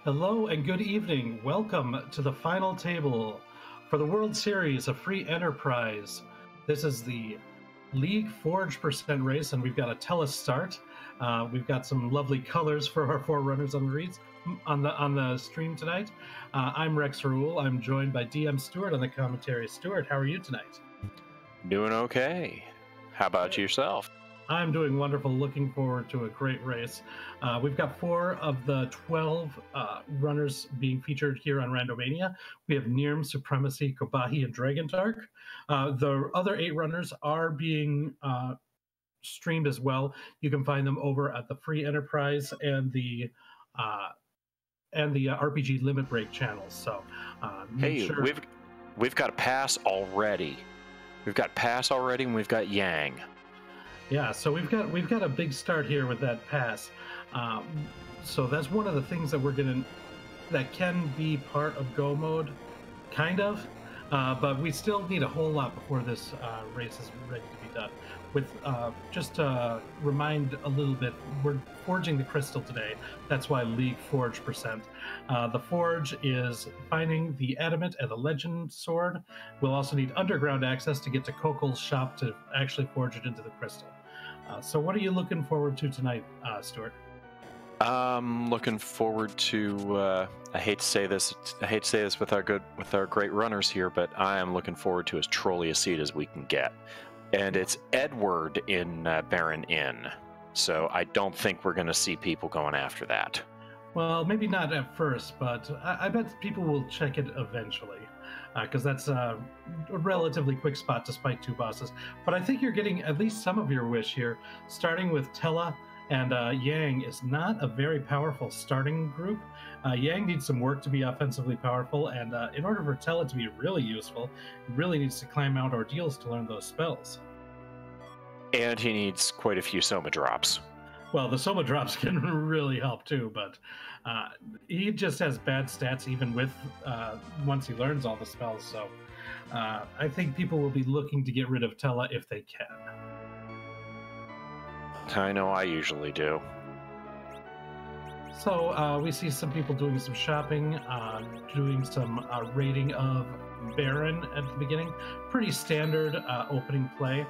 Hello and good evening. Welcome to the final table for the World Series of Free Enterprise. This is the League Forge percent race, and we've got a Tellus start. We've got some lovely colors for our forerunners on the stream tonight. I'm Rex Rule. I'm joined by DM Stewart on the commentary. Stewart, how are you tonight? Doing okay. How about yourself? I'm doing wonderful. Looking forward to a great race. We've got 4 of the 12 runners being featured here on Randomania. We have Neerrm, Supremacy, Kobahi, and Dragon Dark. The other 8 runners are being streamed as well. You can find them over at the Free Enterprise and the RPG Limit Break channels. So, hey, sure. we've got a pass already. We've got pass already, and we've got Yang. Yeah, so we've got a big start here with that pass. So that's one of the things that can be part of Go mode, kind of. But we still need a whole lot before this race is ready to be done. With just to remind a little bit, we're forging the crystal today. That's why League Forge percent. The forge is finding the adamant and the legend sword. We'll also need underground access to get to Kokol's shop to actually forge it into the crystal. So what are you looking forward to tonight, Stuart? I'm looking forward to. I hate to say this with our great runners here, but I am looking forward to as trolly a seat as we can get, and it's Edward in Baron Inn. So I don't think we're going to see people going after that. Well, maybe not at first, but I bet people will check it eventually, because that's a relatively quick spot to spike 2 bosses. But I think you're getting at least some of your wish here, starting with Tella. And Yang is not a very powerful starting group. Yang needs some work to be offensively powerful, and in order for Tella to be really useful, he really needs to climb out ordeals to learn those spells. And he needs quite a few Soma drops. Well, the Soma drops can really help too, but he just has bad stats even with once he learns all the spells. So I think people will be looking to get rid of Tella if they can. I know I usually do. So we see some people doing some shopping, doing some raiding of Baron at the beginning. Pretty standard opening play.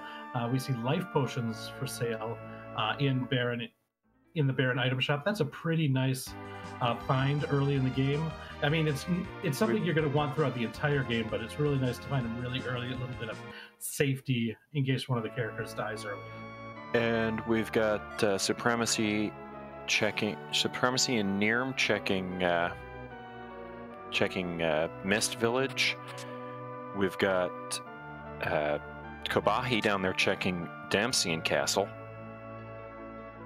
We see life potions for sale in the Baron item shop. That's a pretty nice find early in the game. I mean, it's something you're going to want throughout the entire game, but it's really nice to find them really early, a little bit of safety in case one of the characters dies early. And we've got Supremacy and Neerrm checking Mist Village. We've got Kobahi down there checking Damsian Castle.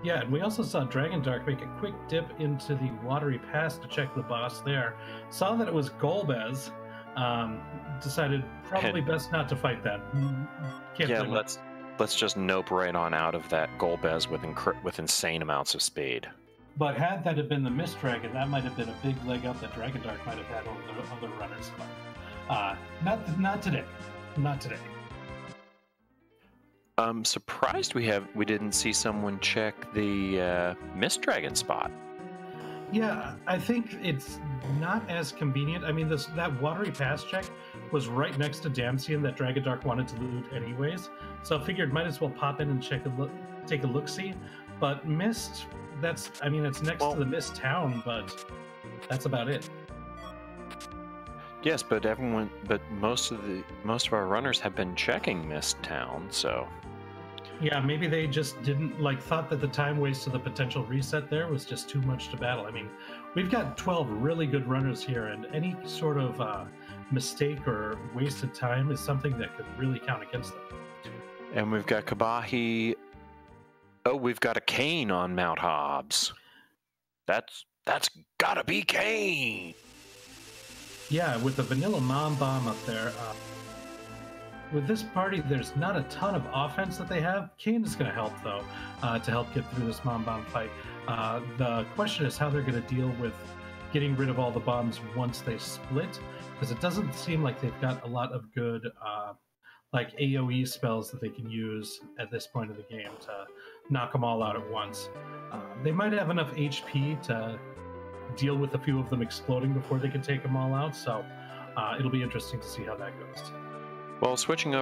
Yeah, and we also saw Dragon Dark make a quick dip into the Watery Pass to check the boss there. Saw that it was Golbez. Decided probably best not to fight that. Let's just nope right on out of that Golbez with insane amounts of speed. But had that have been the Mist Dragon, that might have been a big leg up that Dragon Dark might have had over the other runners. But not today. Not today. I'm surprised we didn't see someone check the Mist Dragon spot. Yeah, I think it's not as convenient. I mean, that Watery Pass check was right next to Damsian that Dragon Dark wanted to loot anyways. So I figured might as well pop in and take a look-see. But Mist, it's next to the Mist town, but that's about it. Yes, but most of our runners have been checking Mist town, so. Yeah, maybe they just didn't thought that the time waste to the potential reset there was just too much to battle. I mean, we've got 12 really good runners here, and any sort of mistake or wasted time is something that could really count against them. And we've got Kobahi. Oh, we've got a Kane on Mount Hobbs. That's gotta be Kane. Yeah, with the Vanilla Mom Bomb up there. With this party, there's not a ton of offense that they have. Kane is going to help, though, to help get through this Mom Bomb fight. The question is how they're going to deal with getting rid of all the bombs once they split, because it doesn't seem like they've got a lot of good AoE spells that they can use at this point of the game to knock them all out at once. They might have enough HP to deal with a few of them exploding before they can take them all out. So it'll be interesting to see how that goes. Well, switching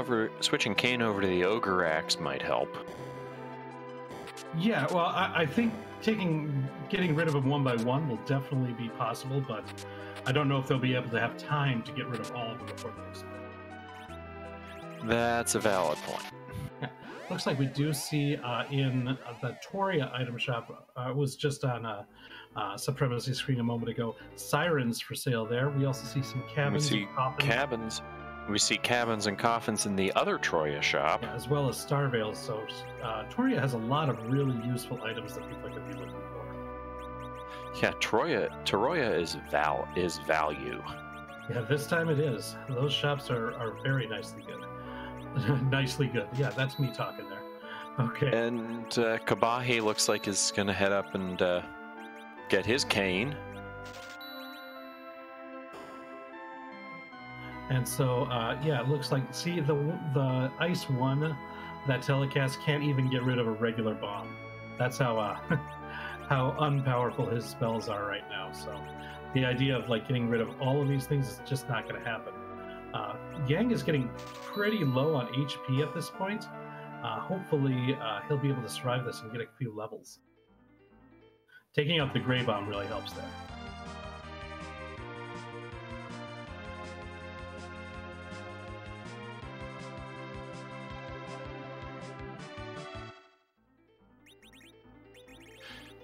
Kane over to the Ogre Axe might help. Yeah, well, I think getting rid of them one by one will definitely be possible, but I don't know if they'll be able to have time to get rid of all of them before they explode. That's a valid point. Yeah. Looks like we do see in the Toria item shop, was just on a Supremacy screen a moment ago, sirens for sale there. We also see some cabins. We see cabins and coffins in the other Troya shop. Yeah, as well as star veils. So Toria has a lot of really useful items that people are going to be looking for. Yeah, Toroya is value. Yeah, this time it is. Those shops are very nicely good. Nicely good. Yeah, that's me talking there. Okay. And Kabahi looks like is going to head up and get his cane. And so, yeah, it looks like, see, the Ice 1, that telecast can't even get rid of a regular bomb. That's how how unpowerful his spells are right now. So the idea of like getting rid of all of these things is just not going to happen. Yang is getting pretty low on HP at this point. Hopefully, he'll be able to survive this and get a few levels. Taking out the Grey Bomb really helps there.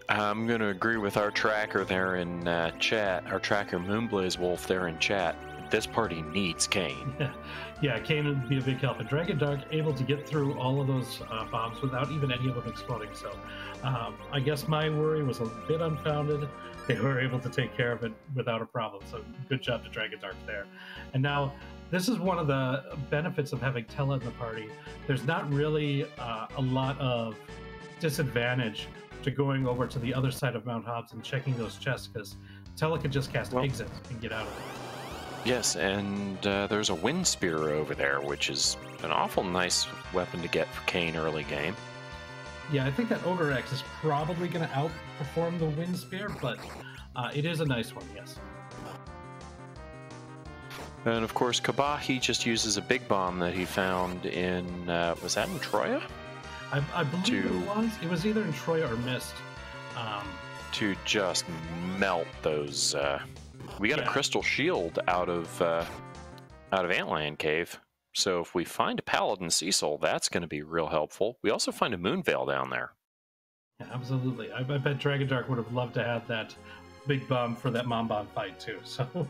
I'm going to agree with our tracker there in chat, our tracker Moonblaze Wolf there in chat. This party needs Kane. Yeah, Kane would be a big help. And Dragon Dark able to get through all of those bombs without even any of them exploding. So I guess my worry was a bit unfounded. They were able to take care of it without a problem. So good job to Dragon Dark there. And now this is one of the benefits of having Tela in the party. There's not really a lot of disadvantage to going over to the other side of Mount Hobbs and checking those chests, because Tela could just cast Exit and get out of it. Yes, and there's a Wind Spear over there, which is an awful nice weapon to get for Kane early game. Yeah, I think that Ogre Axe is probably going to outperform the Wind Spear, but it is a nice one, yes. And of course, Kabahi just uses a big bomb that he found in, was that in Troya? I believe it was. It was either in Troya or Mist. To just melt those. We got a crystal shield out of Antlion Cave. So if we find a Paladin Sea Soul, that's going to be real helpful. We also find a Moon Veil down there. Yeah, absolutely. I bet Dragon Dark would have loved to have that big bomb for that Mom Bomb fight too. So.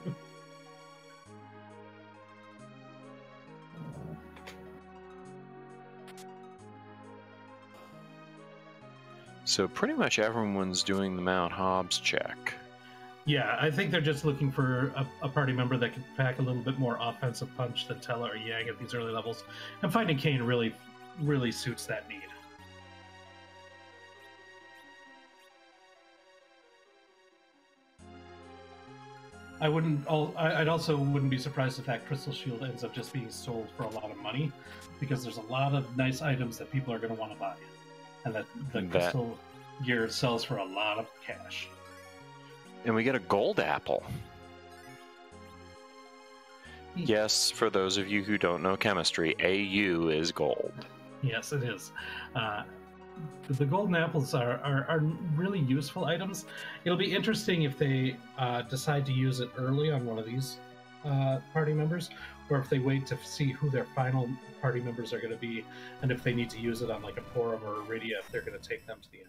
So pretty much everyone's doing the Mount Hobbs check. Yeah, I think they're just looking for a party member that can pack a little bit more offensive punch than Tela or Yang at these early levels. And finding Kane really, really suits that need. I'd also wouldn't be surprised if that Crystal Shield ends up just being sold for a lot of money, because there's a lot of nice items that people are going to want to buy. And that the crystal gear sells for a lot of cash. And we get a gold apple. Yes, for those of you who don't know chemistry, AU is gold. Yes, it is. The golden apples are really useful items. It'll be interesting if they decide to use it early on one of these party members, or if they wait to see who their final party members are going to be, and if they need to use it on like a Porum or a Iridia, if they're going to take them to the end.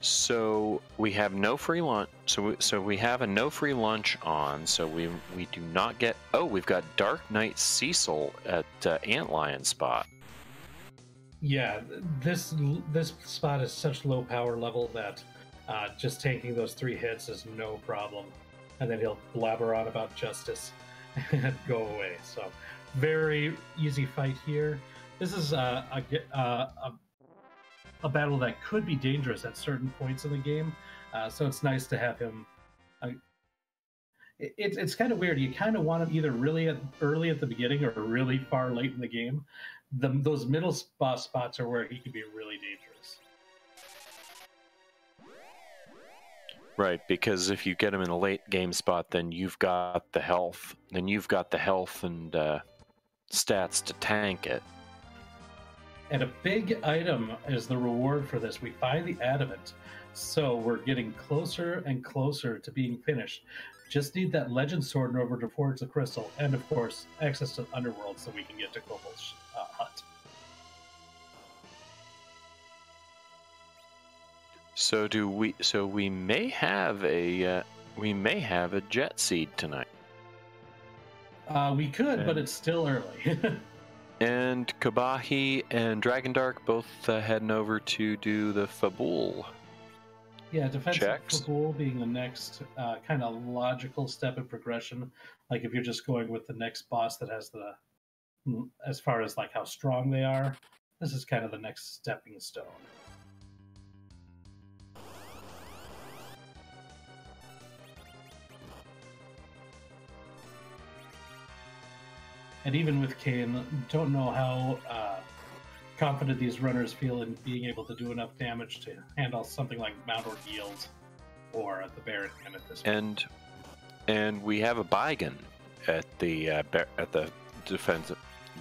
So we have no free lunch. So we have a no free lunch on. So we do not get. Oh, we've got Dark Knight Sea Soul at Antlion spot. Yeah, this spot is such low power level that just taking those 3 hits is no problem, and then he'll blabber on about justice and go away. So very easy fight here. This is a battle that could be dangerous at certain points in the game, so it's nice to have him. It's kind of weird. You kind of want him either really early at the beginning or really far late in the game, those middle boss spots are where he can be really dangerous. Right, because if you get him in a late game spot, then you've got the health. Then you've got the health and stats to tank it. And a big item is the reward for this. We find the adamant. So we're getting closer and closer to being finished. Just need that legend sword in order to forge the crystal, and of course, access to the underworld so we can get to Kobol's hut. So do we? So we may have a jet seed tonight. We could, but it's still early. And Kabahi and Dragondark both heading over to do the Fabul. Yeah, defensive checks. Fabul being the next kind of logical step in progression. Like if you're just going with the next boss that has the, as far as like how strong they are, this is kind of the next stepping stone. And even with Kane, don't know how confident these runners feel in being able to do enough damage to handle something like Mount Ordeal or the Baron at this point. And we have a Baigan at the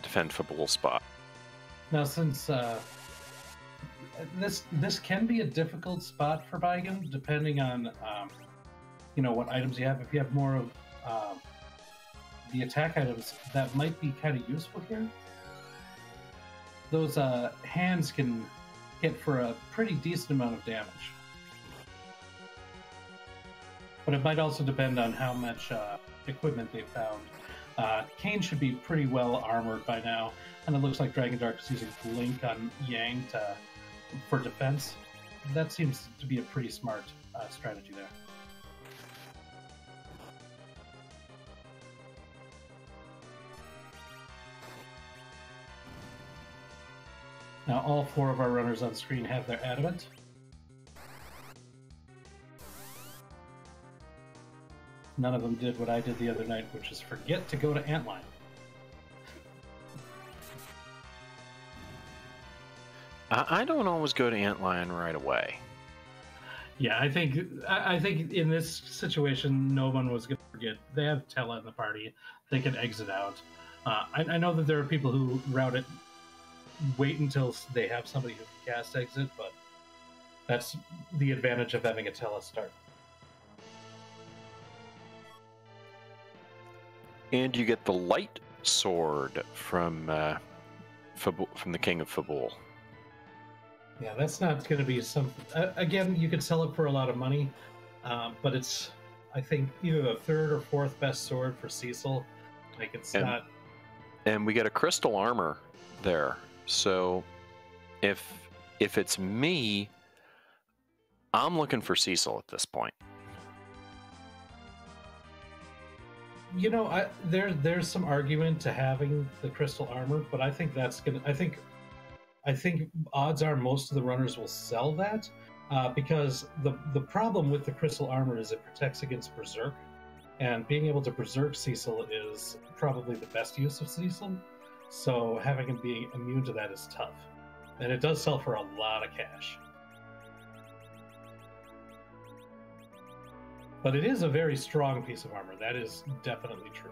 defensible spot. Now, since this can be a difficult spot for Baigan, depending on what items you have. If you have more of the attack items, that might be kind of useful here. Those hands can hit for a pretty decent amount of damage. But it might also depend on how much equipment they found. Kane should be pretty well armored by now, and it looks like Dragondark is using Blink on Yang for defense. That seems to be a pretty smart strategy there. Now all four of our runners on screen have their adamant. None of them did what I did the other night, which is forget to go to Antline. I don't always go to Antlion right away. Yeah, I think in this situation, no one was going to forget. They have Tella in the party; they can exit out. I know that there are people who route it, wait until they have somebody who can cast exit, but that's the advantage of having a Tella start. And you get the light sword from the King of Fabul. Yeah, that's not going to be something. Again, you could sell it for a lot of money, but it's, I think, either the third or fourth best sword for Cecil. Like it's not. And we get a crystal armor there. So, if it's me, I'm looking for Cecil at this point. You know, there's some argument to having the crystal armor, but I think that's gonna. I think odds are most of the runners will sell that because the problem with the crystal armor is it protects against berserk, and being able to berserk Cecil is probably the best use of Cecil. So having him be immune to that is tough, and it does sell for a lot of cash. But it is a very strong piece of armor. That is definitely true.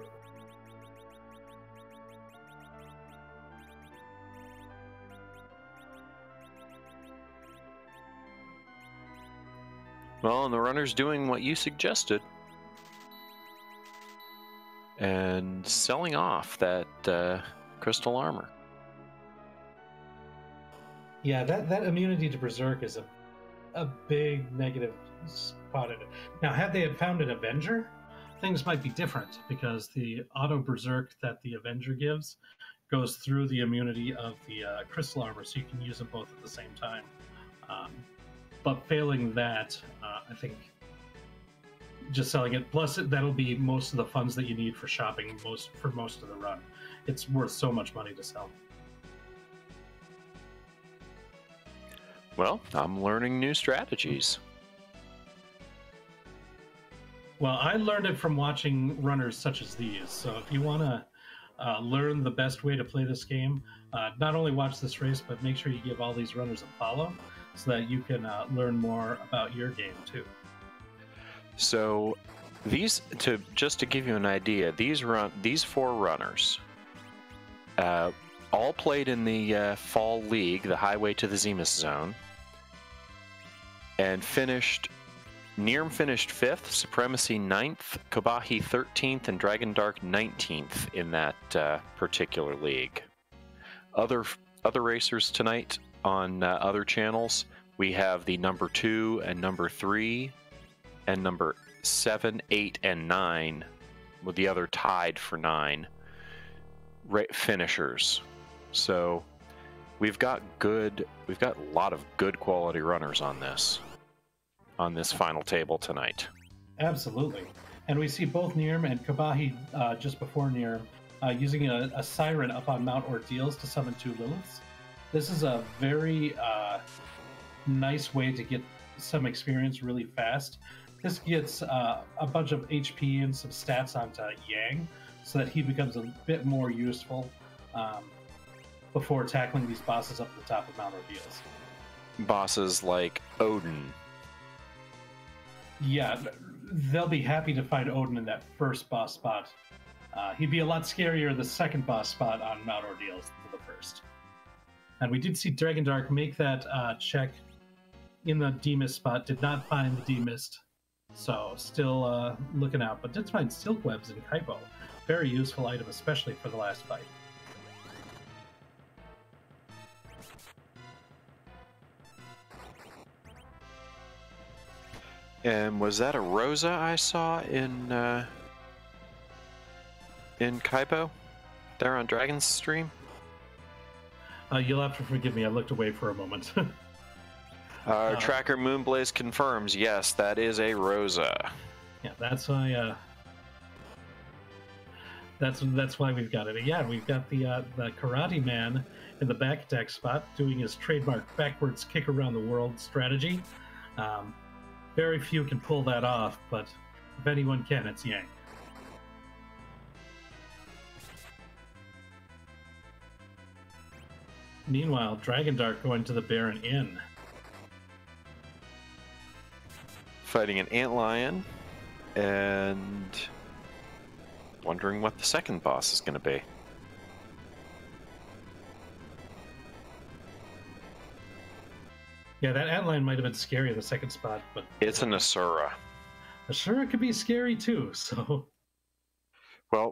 Well, and the runner's doing what you suggested. And selling off that crystal armor. Yeah, that immunity to berserk is a big negative spot in it. Now, had they found an Avenger, things might be different because the auto berserk that the Avenger gives goes through the immunity of the crystal armor, so you can use them both at the same time. But failing that, I think just selling it, plus that'll be most of the funds that you need for shopping for most of the run. It's worth so much money to sell. Well, I'm learning new strategies. Well, I learned it from watching runners such as these. So if you want to learn the best way to play this game, not only watch this race, but make sure you give all these runners a follow so that you can learn more about your game too. So just to give you an idea, these 4 runners all played in the fall league, the Highway to the Zenith Zone, and Neerrm finished 5th, Supremacy 9th, Kobahi 13th, and Dragon Dark 19th in that particular league. Other racers tonight on other channels, we have the number 2 and number 3 and number 7, 8, and 9, with the other tied for 9 finishers. So we've got a lot of good quality runners on this final table tonight. Absolutely. And we see both Neerrm and Kobahi just before Neerrm using a siren up on Mount Ordeals to summon 2 Liliths. This is a very nice way to get some experience really fast. This gets a bunch of HP and some stats onto Yang so that he becomes a bit more useful before tackling these bosses up the top of Mount Ordeals. Bosses like Odin. Yeah, they'll be happy to find Odin in that first boss spot. He'd be a lot scarier the second boss spot on Mount Ordeals than the first. And we did see Dragon Dark make that check in the demist spot, did not find the demist, so still looking out, but did find silk webs in Kaipo. Very useful item, especially for the last fight. And was that a Rosa I saw in Kaipo? There on Dragon's stream? You'll have to forgive me, I looked away for a moment. Tracker Moonblaze confirms, yes, that is a Rosa. Yeah, that's why. That's why we've got it. Yeah, we've got the Karate Man in the back attack spot doing his trademark backwards kick around the world strategy. Very few can pull that off, but if anyone can, it's Yang. Meanwhile, Dragon Dark going to the Baron Inn. Fighting an Antlion, and wondering what the second boss is going to be. Yeah, that Antlion might have been scary in the second spot, but it's an Asura. Asura could be scary too, so... Well,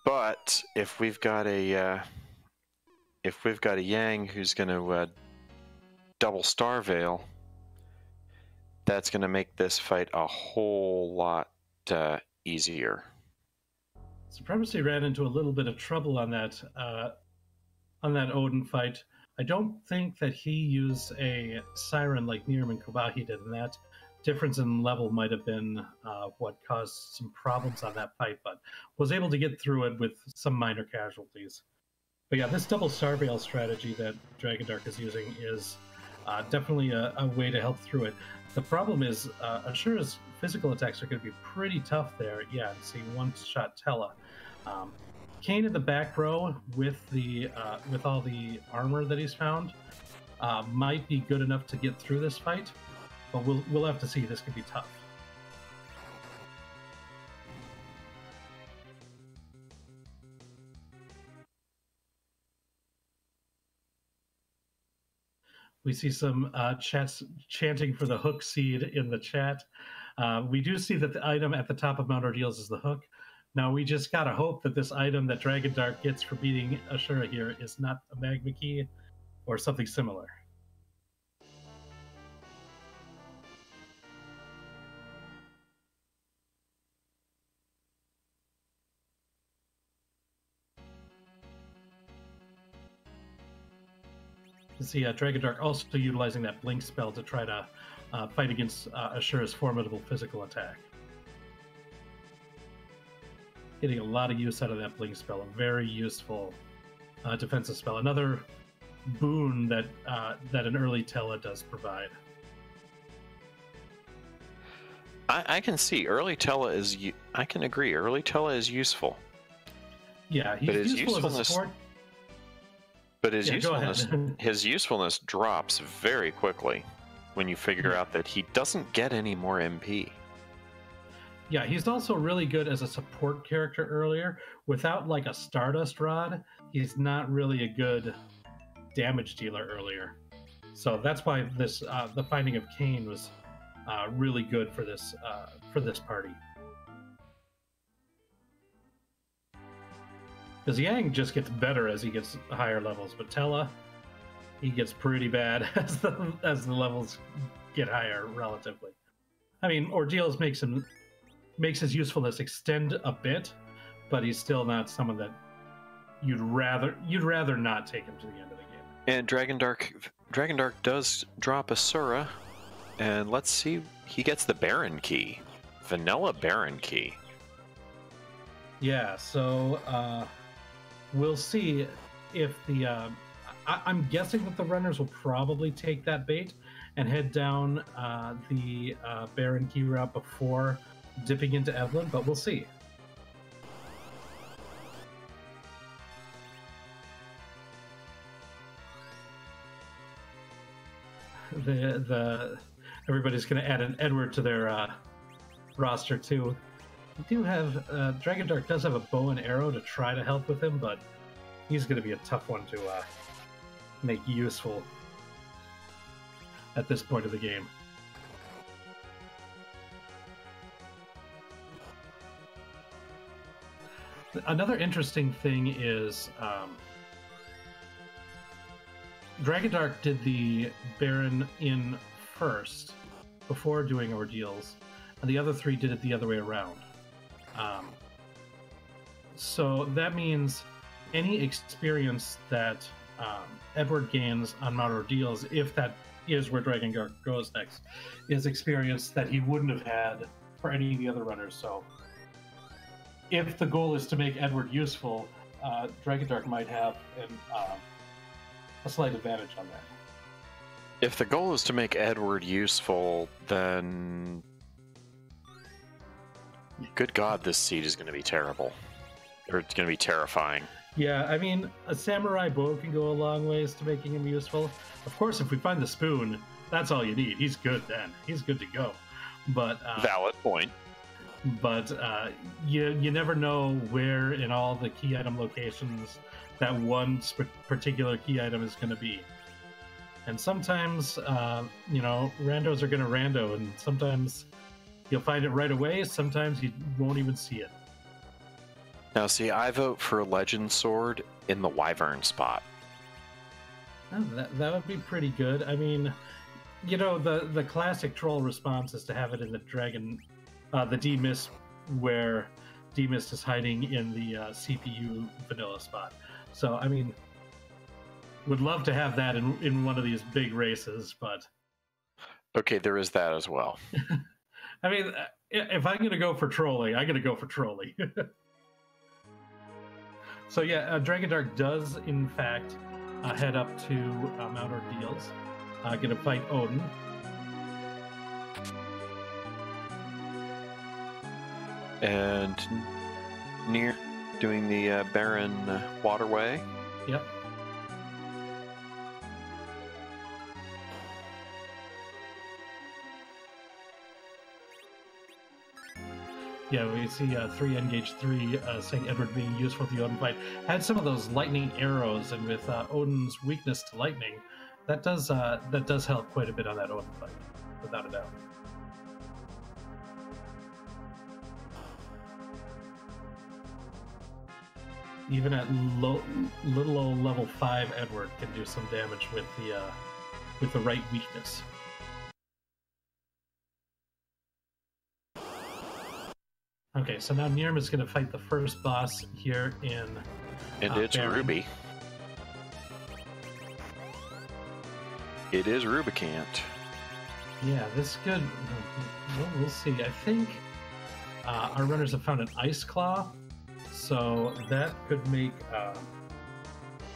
but if we've got a Yang who's going to double Star Veil, that's going to make this fight a whole lot easier. Supremacy ran into a little bit of trouble on that Odin fight. I don't think that he used a siren like Neerrm and Kobahi did, and that difference in level might have been what caused some problems on that fight, but was able to get through it with some minor casualties. But yeah, this double Star Veil strategy that Dragon Dark is using is definitely a way to help through it. The problem is, Ashura's physical attacks are going to be pretty tough there. Yeah, see, one-shot Tella. Kane in the back row with all the armor that he's found might be good enough to get through this fight, but we'll have to see. This could be tough. We see some chats chanting for the hook seed in the chat. We do see that the item at the top of Mount Ordeals is the hook. Now, we just gotta hope that this item that Dragon Dark gets for beating Ashura here is not a magma key or something similar. You see Dragon Dark also utilizing that blink spell to try to fight against Ashura's formidable physical attack. Getting a lot of use out of that blink spell, a very useful defensive spell. Another boon that an early Tella does provide. I can see early Tella is. I can agree. Early Tella is useful. Yeah, he's But his useful as a usefulness, support. but his Yeah, go usefulness, ahead. his usefulness drops very quickly when you figure out that he doesn't get any more MP. Yeah, he's also really good as a support character earlier. Without like a Stardust Rod, he's not really a good damage dealer earlier. So that's why this the Finding of Cain was really good for this party. Because Yang just gets better as he gets higher levels, but Tella, he gets pretty bad as the levels get higher relatively. I mean, Ordeals makes his usefulness extend a bit, but he's still not someone that you'd rather not take him to the end of the game. And Dragon Dark does drop a Sura, and let's see, he gets the Baron key, vanilla Baron key. Yeah, so we'll see if the. I'm guessing that the runners will probably take that bait and head down the Baron key route before dipping into Evelyn, but we'll see. Everybody's going to add an Edward to their roster too. We do have Dragon Dark does have a bow and arrow to try to help with him, but he's going to be a tough one to make useful at this point of the game. Another interesting thing is Dragon Dark did the Baron in first before doing Ordeals, and the other three did it the other way around. So that means any experience that Edward gains on Mount Ordeals, if that is where Dragon Dark goes next, is experience that he wouldn't have had for any of the other runners. So if the goal is to make Edward useful, Dragon Dark might have a slight advantage on that. If the goal is to make Edward useful, then good God, this seed is going to be terrible. Or it's going to be terrifying. Yeah, I mean, a samurai bow can go a long ways to making him useful. Of course, if we find the spoon, that's all you need. He's good then. He's good to go. But valid point. But you never know where in all the key item locations that one particular key item is going to be. And sometimes, randos are going to rando, and sometimes you'll find it right away. Sometimes you won't even see it. Now, see, I vote for Legend Sword in the Wyvern spot. Oh, that would be pretty good. I mean, the classic troll response is to have it in the dragon, the D-Mist, where D-Mist is hiding in the CPU vanilla spot. So, I mean, would love to have that in one of these big races, but... Okay, there is that as well. I mean, if I'm going to go for trolling, I'm going to go for trolling. So yeah, Dragon Dark does, in fact, head up to Mount Ordeals, going to fight Odin. And near doing the Barren Waterway. Yep. Yeah, we see 3 engage 3 saying Edward being useful to the Odin fight. Had some of those lightning arrows, and with Odin's weakness to lightning, that does help quite a bit on that Odin fight, without a doubt. Even at little old level 5, Edward can do some damage with the right weakness. Okay, so now Neerrm is going to fight the first boss here in And it's Baron. Ruby. It is Rubicant. Yeah, this could... Well, we'll see. I think our runners have found an Ice Claw, so that could make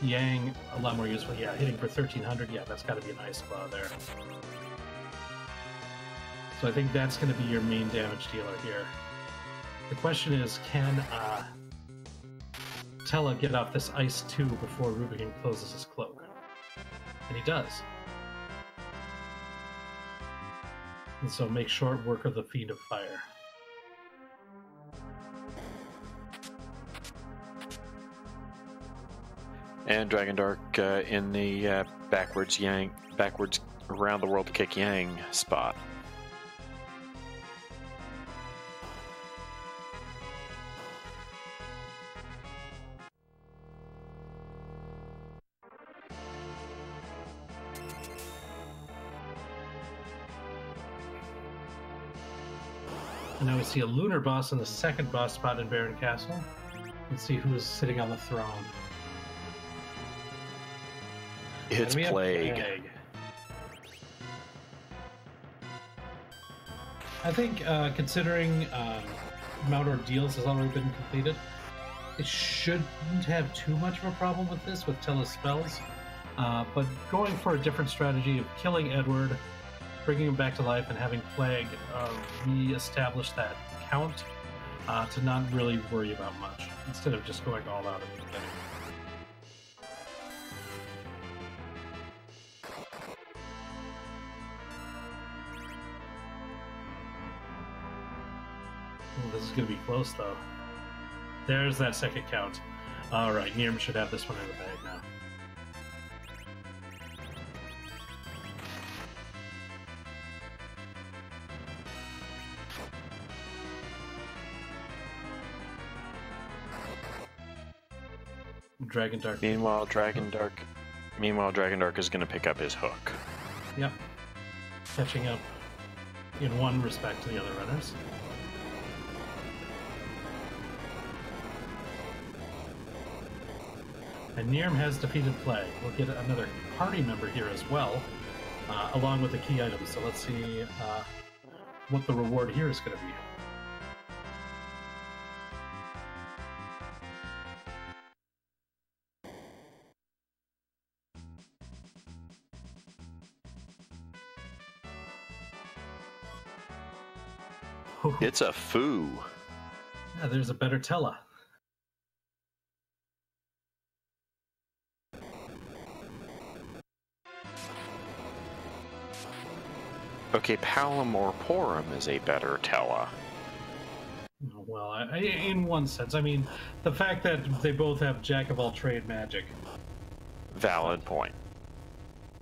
Yang a lot more useful. Yeah, hitting for 1300, yeah, that's got to be an Ice Claw there. So I think that's going to be your main damage dealer here. The question is, can Tella get off this ice too before Rubicon closes his cloak. And he does. And so make short work of the Fiend of Fire. And Dragon Dark in the backwards around the world to kick Yang spot. And now we see a lunar boss in the second boss spot in Baron Castle. Let's see who is sitting on the throne. It's Plague. I think considering Mount Ordeals has already been completed, it shouldn't have too much of a problem with this, with Tella's spells. But going for a different strategy of killing Edward, bringing him back to life, and having Plague re-establish that count to not really worry about much, instead of just going all out at the beginning. Ooh, this is going to be close, though. There's that second count. All right, Neerrm should have this one in the bag now. Dragon Dark. Meanwhile, Dragon Dark is going to pick up his hook. Yep. Catching up in one respect to the other runners. And Neerrm has defeated Plague. We'll get another party member here as well, along with the key items. So let's see what the reward here is going to be. It's a foo. Yeah, there's a better Tella. Okay, Palom or Porum is a better Tella. Well, in one sense. I mean, the fact that they both have jack-of-all-trade magic. Valid point.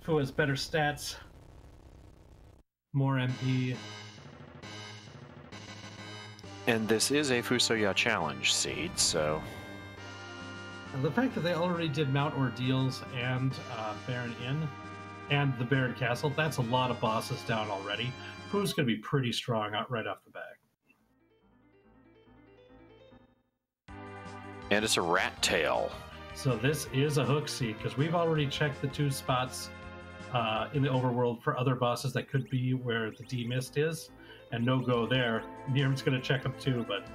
Who has better stats, more MP. And this is a Fusoya challenge seed, so... And the fact that they already did Mount Ordeals and Baron Inn and the Baron Castle, that's a lot of bosses down already. Who's going to be pretty strong right off the bat. And it's a rat tail. So this is a hook seed, because we've already checked the 2 spots in the overworld for other bosses that could be where the D-Mist is, and no go there. Neerrm's going to check them too, but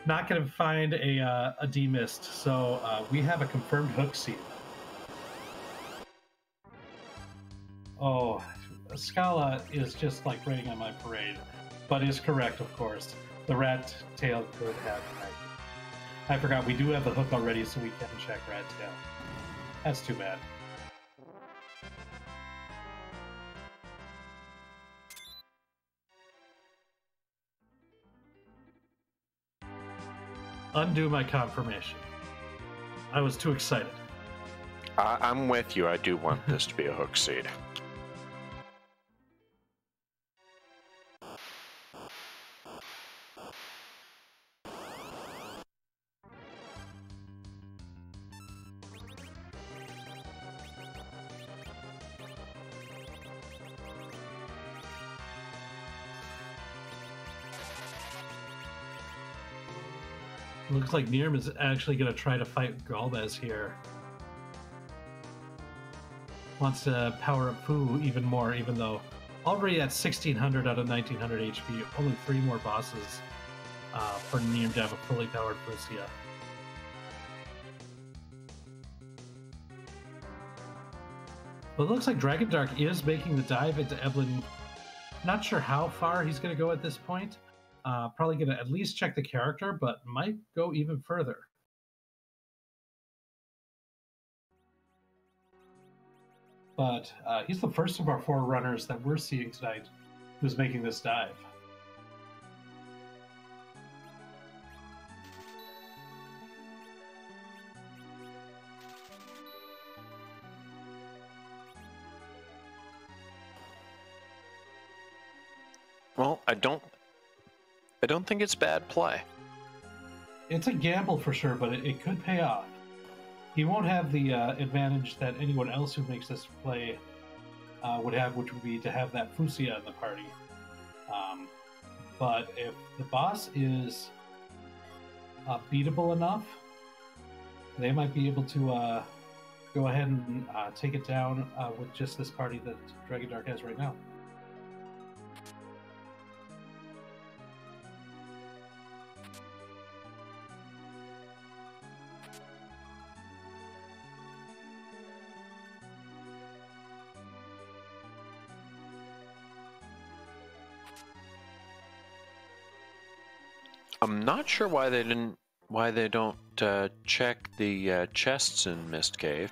not going to find a D-Mist. So we have a confirmed hook seed. Oh, Scala is just like raining on my parade, but is correct, of course. The rat tail could have. I forgot we do have the hook already, so we can check rat tail. That's too bad. Undo my confirmation. I was too excited. I'm with you. I do want this to be a hook seed. Looks like Neerrm is actually going to try to fight Galvez here. Wants to power up Fu even more, even though already at 1600 out of 1900 HP, only 3 more bosses for Neerrm to have a fully powered Fusia. But it looks like Dragon Dark is making the dive into Evelyn. Not sure how far he's going to go at this point. Probably going to at least check the character, but might go even further. but he's the first of our 4 runners that we're seeing tonight who's making this dive. Well, I don't think it's bad play. It's a gamble for sure, but it could pay off. He won't have the advantage that anyone else who makes this play would have, which would be to have that Fusia in the party. But if the boss is beatable enough, they might be able to go ahead and take it down with just this party that Dragon Dark has right now. I'm not sure why they don't check the chests in Mist Cave.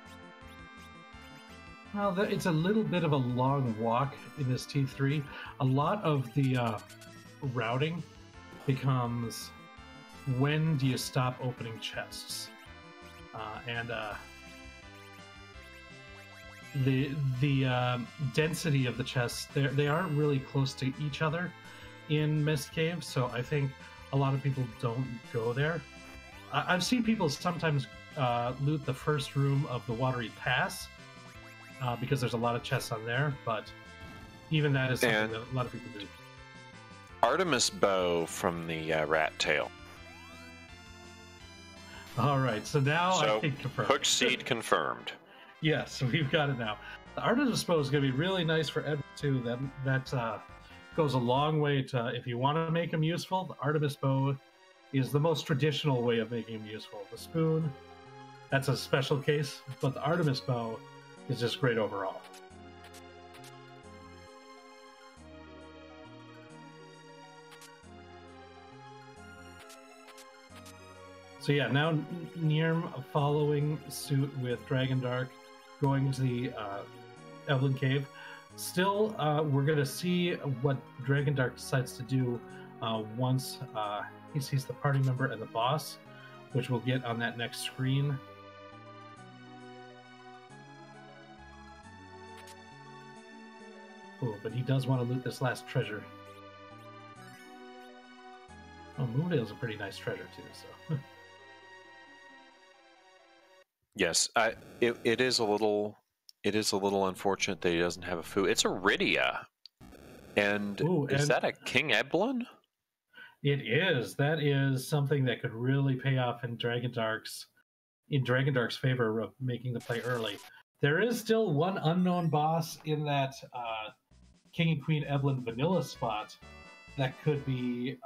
Well, it's a little bit of a long walk in this T3. A lot of the routing becomes when do you stop opening chests, and the density of the chests they aren't really close to each other in Mist Cave, so I think a lot of people don't go there. I've seen people sometimes loot the first room of the Watery Pass because there's a lot of chests on there, but even that is something that a lot of people do. Artemis bow from the rat tail. All right, so now I think confirmed. Hook seed confirmed. Yes, we've got it now. The Artemis bow is going to be really nice for Edward too. That goes a long way to, if you want to make him useful, the Artemis bow is the most traditional way of making him useful. The spoon, that's a special case, but the Artemis bow is just great overall. So yeah, now Neerrm following suit with Dragon Dark, going to the Evelyn Cave. Still, we're going to see what Dragon Dark decides to do once he sees the party member and the boss, which we'll get on that next screen. Oh, but he does want to loot this last treasure. Oh, Moondale's a pretty nice treasure too, so... Yes, it is a little unfortunate that he doesn't have a foo. It's a Rydia, and is that a King Eblin? It is. That is something that could really pay off in Dragon Dark's favor of making the play early. There is still one unknown boss in that King and Queen Eblin vanilla spot that could be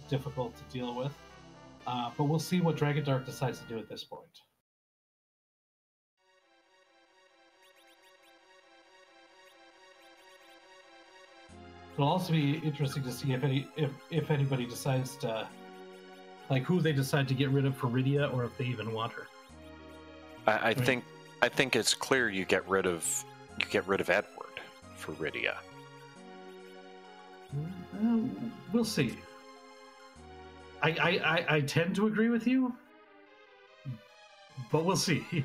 difficult to deal with, but we'll see what Dragon Dark decides to do at this point. It'll also be interesting to see if anybody decides to, like, who they decide to get rid of for Rydia, or if they even want her. I think it's clear you get rid of Edward for Rydia. We'll see. I tend to agree with you, but we'll see.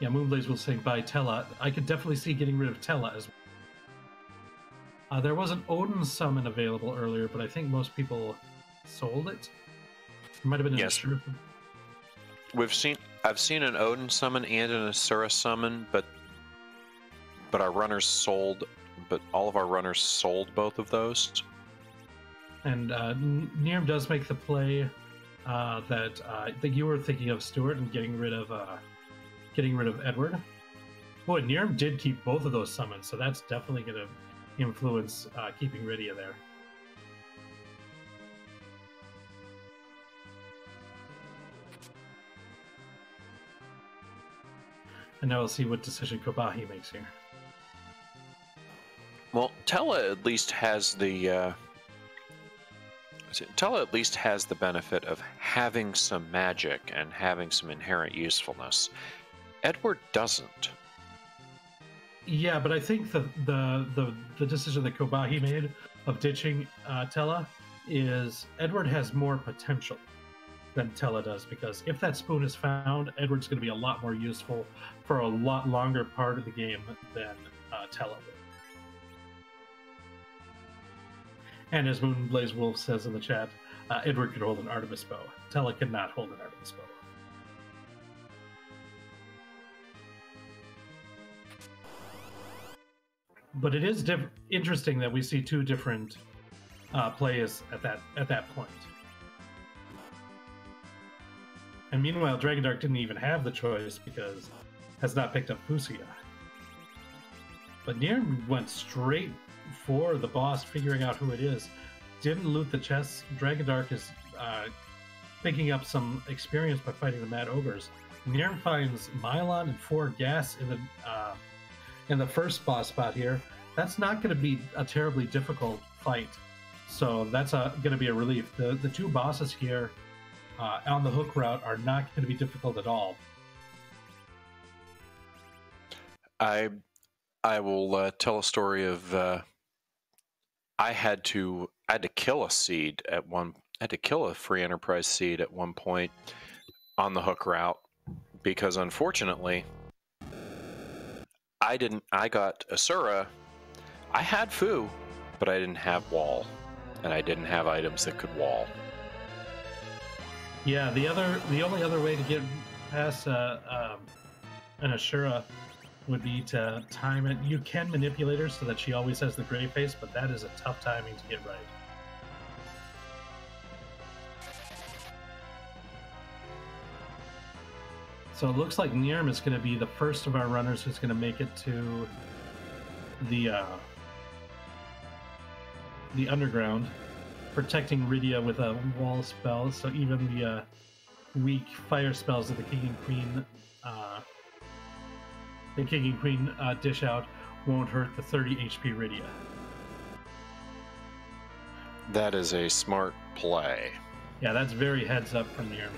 Yeah, Moonblaze will say by Tella. I could definitely see getting rid of Tella as well. There was an Odin summon available earlier, but I think most people sold it. It might have been yes. I've seen an Odin summon and an Asura summon, but our runners sold. But all of our runners sold both of those. And Neerrm does make the play that you were thinking of, Stuart, and getting rid of Edward. Boy, Neerrm did keep both of those summons, so that's definitely going to influence keeping Rydia there. And now we'll see what decision Kobahi makes here. Well, Tella at least has the Tella at least has the benefit of having some magic and having some inherent usefulness. Edward doesn't. Yeah, but I think the decision that Kobahi made of ditching Tella is Edward has more potential than Tella does, because if that spoon is found, Edward's going to be a lot more useful for a lot longer part of the game than Tella will. And as Moonblaze Wolf says in the chat, Edward could hold an Artemis bow. Tella could not hold an Artemis bow. But it is interesting that we see two different plays at that point. And meanwhile, Dragondark didn't even have the choice because has not picked up Fusia. But Neerrm went straight for the boss, figuring out who it is. Didn't loot the chests. Dragondark is picking up some experience by fighting the Mad Ogres. Neerrm finds Mylon and 4 gas in the first boss spot here. That's not going to be a terribly difficult fight. So that's going to be a relief. The two bosses here on the hook route are not going to be difficult at all. I will tell a story of I had to kill a seed at one. I had to kill a free enterprise seed at one point on the hook route because unfortunately I got Asura. I had Fu, but I didn't have wall, and I didn't have items that could wall. Yeah, the only other way to get past an Ashura would be to time it. You can manipulate her so that she always has the gray face, but that is a tough timing to get right. So it looks like Neerrm is going to be the first of our runners who's going to make it to the underground, protecting Rydia with a wall spell, so even the weak fire spells that the King and Queen dish out won't hurt the 30 HP Rydia. That is a smart play. Yeah, that's very heads up from Neerrm.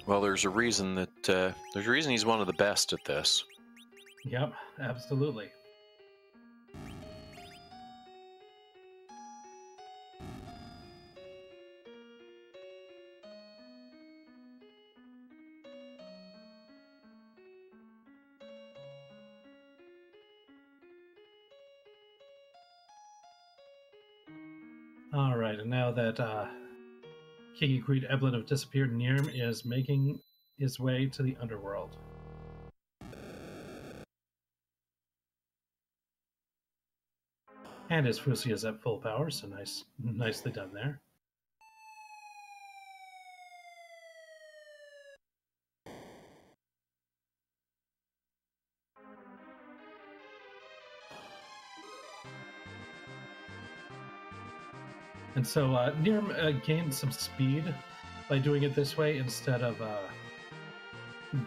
Well, there's a reason that he's one of the best at this. Yep, absolutely. All right, and now that King and Queen Evelyn have disappeared, Neerrm is making his way to the underworld. And his Fusia is at full power, so nicely done there. And so Neerrm gained some speed by doing it this way instead of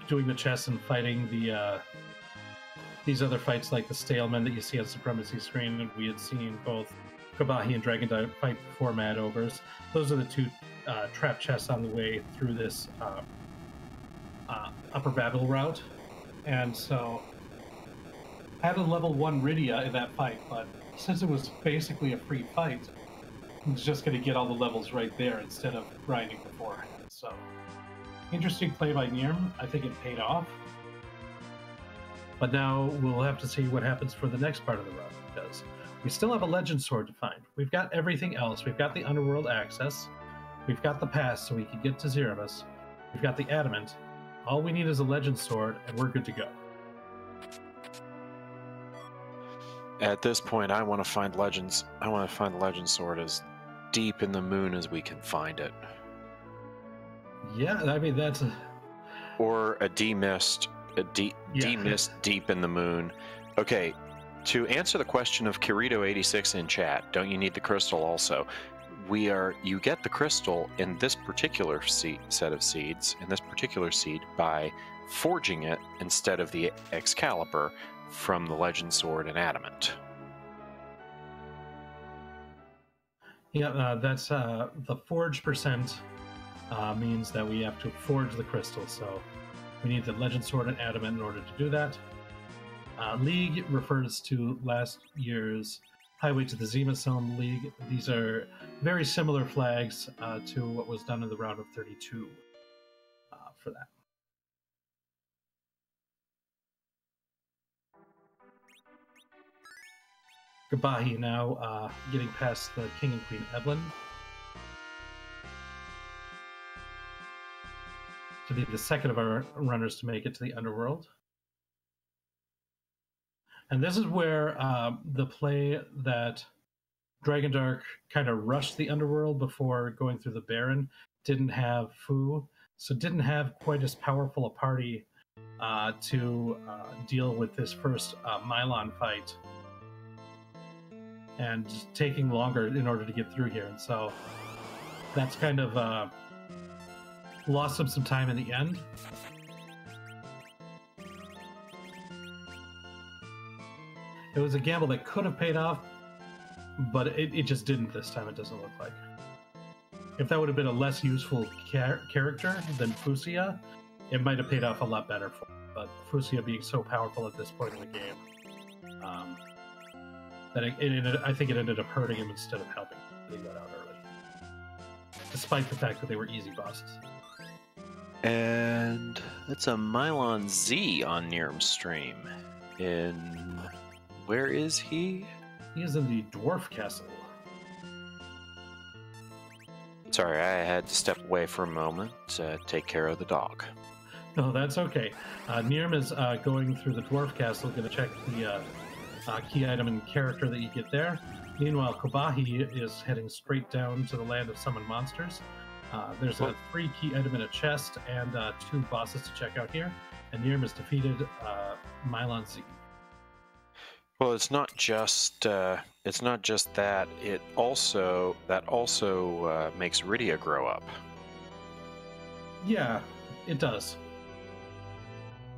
doing the chess and fighting these other fights like the Stalemen that you see on Supremacy screen. And we had seen both Kobahi and Dragondark fight before Mad Ogres. Those are the two trap chests on the way through this Upper Babel route. And so I had a level 1 Rydia in that fight, but since it was basically a free fight, it's just going to get all the levels right there instead of grinding beforehand. So, interesting play by Neerrm. I think it paid off. But now we'll have to see what happens for the next part of the run, because we still have a Legend Sword to find. We've got everything else. We've got the Underworld access. We've got the pass so we can get to Zeremus. We've got the Adamant. All we need is a Legend Sword, and we're good to go. At this point, I want to find Legends. I want to find the Legend Sword as deep in the moon as we can find it. Yeah, I mean that's or a demist, demist deep in the moon. Okay, to answer the question of Kirito86 in chat, don't you need the crystal also? You get the crystal in this particular set of seeds, in this particular seed, by forging it instead of the Excalibur from the Legend Sword and Adamant. Yeah, that's the forge percent means that we have to forge the crystal. So we need the legend sword and adamant in order to do that. League refers to last year's Highway to the Zima-Silm League. These are very similar flags to what was done in the round of 32 for that. Gabahi now getting past the King and Queen Eblin to be the second of our runners to make it to the Underworld. And this is where the play that Dragon Dark kind of rushed the Underworld before going through the Baron didn't have Fu, so didn't have quite as powerful a party to deal with this first Mylon fight, and just taking longer in order to get through here. And so that's kind of lost him some time in the end. It was a gamble that could have paid off, but it just didn't this time, it doesn't look like. If that would have been a less useful character than Fusia, it might have paid off a lot better for him. But Fusia being so powerful at this point in the game, that I think it ended up hurting him instead of helping him. He got out early, despite the fact that they were easy bosses. And that's a Mylon Z on Neerrm stream. Where is he? He is in the Dwarf Castle. Sorry, I had to step away for a moment to take care of the dog. No, that's okay. Neerrm is going through the Dwarf Castle, going to check the key item and character that you get there. Meanwhile, Kobahi is heading straight down to the land of summoned monsters. There's a free key item in a chest and 2 bosses to check out here. And Neerrm has defeated Mylon Z. Well, it's not just that. It also makes Rydia grow up. Yeah, it does.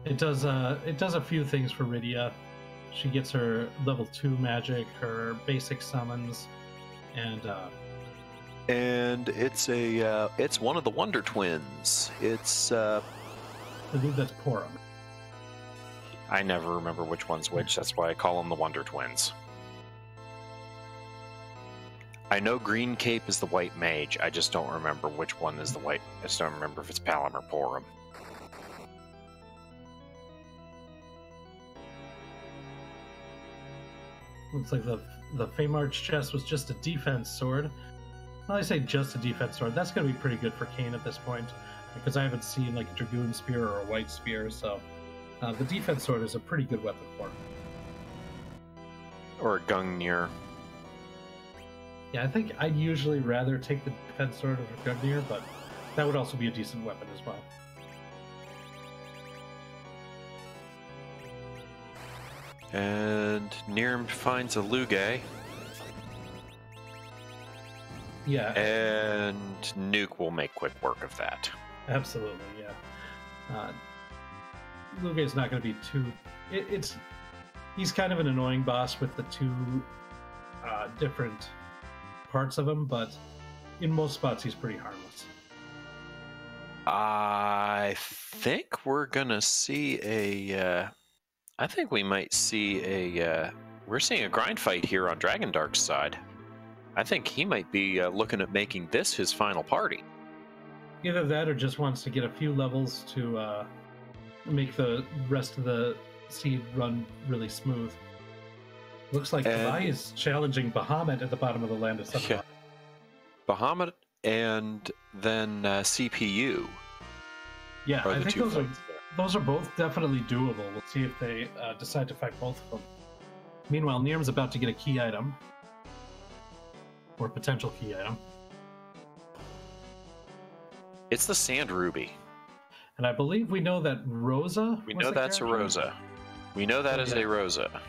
It does a few things for Rydia. She gets her level 2 magic, her basic summons, and it's one of the Wonder Twins. I believe that's Porum. I never remember which one's which. That's why I call them the Wonder Twins. I know Green Cape is the White Mage. I just don't remember which one is the White. I just don't remember if it's Palom or Porum. Looks like the Feymarch chest was just a defense sword. Well, I say just a defense sword. That's going to be pretty good for Kain at this point, because I haven't seen like a Dragoon Spear or a White Spear, so the defense sword is a pretty good weapon for him. Or a Gungnir. Yeah, I think I'd usually rather take the defense sword over Gungnir, but that would also be a decent weapon as well. And Neerrm finds a Lugae. Yeah. And Nuke will make quick work of that. Absolutely, yeah. Lugae's not going to be too... He's kind of an annoying boss with the 2 different parts of him, but in most spots he's pretty harmless. I think we're going to see I think we might see we're seeing a grind fight here on Dragon Dark's side. I think he might be looking at making this his final party. Either that or just wants to get a few levels to make the rest of the seed run really smooth. Looks like Kabai is challenging Bahamut at the bottom of the land of Supr. Yeah. Bahamut and then CPU. Yeah, I think those are both definitely doable. We'll see if they decide to fight both of them. Meanwhile, Neerrm's about to get a key item. Or potential key item. It's the Sand Ruby. And I believe we know that Rosa... We know that's a Rosa. We know that is a Rosa.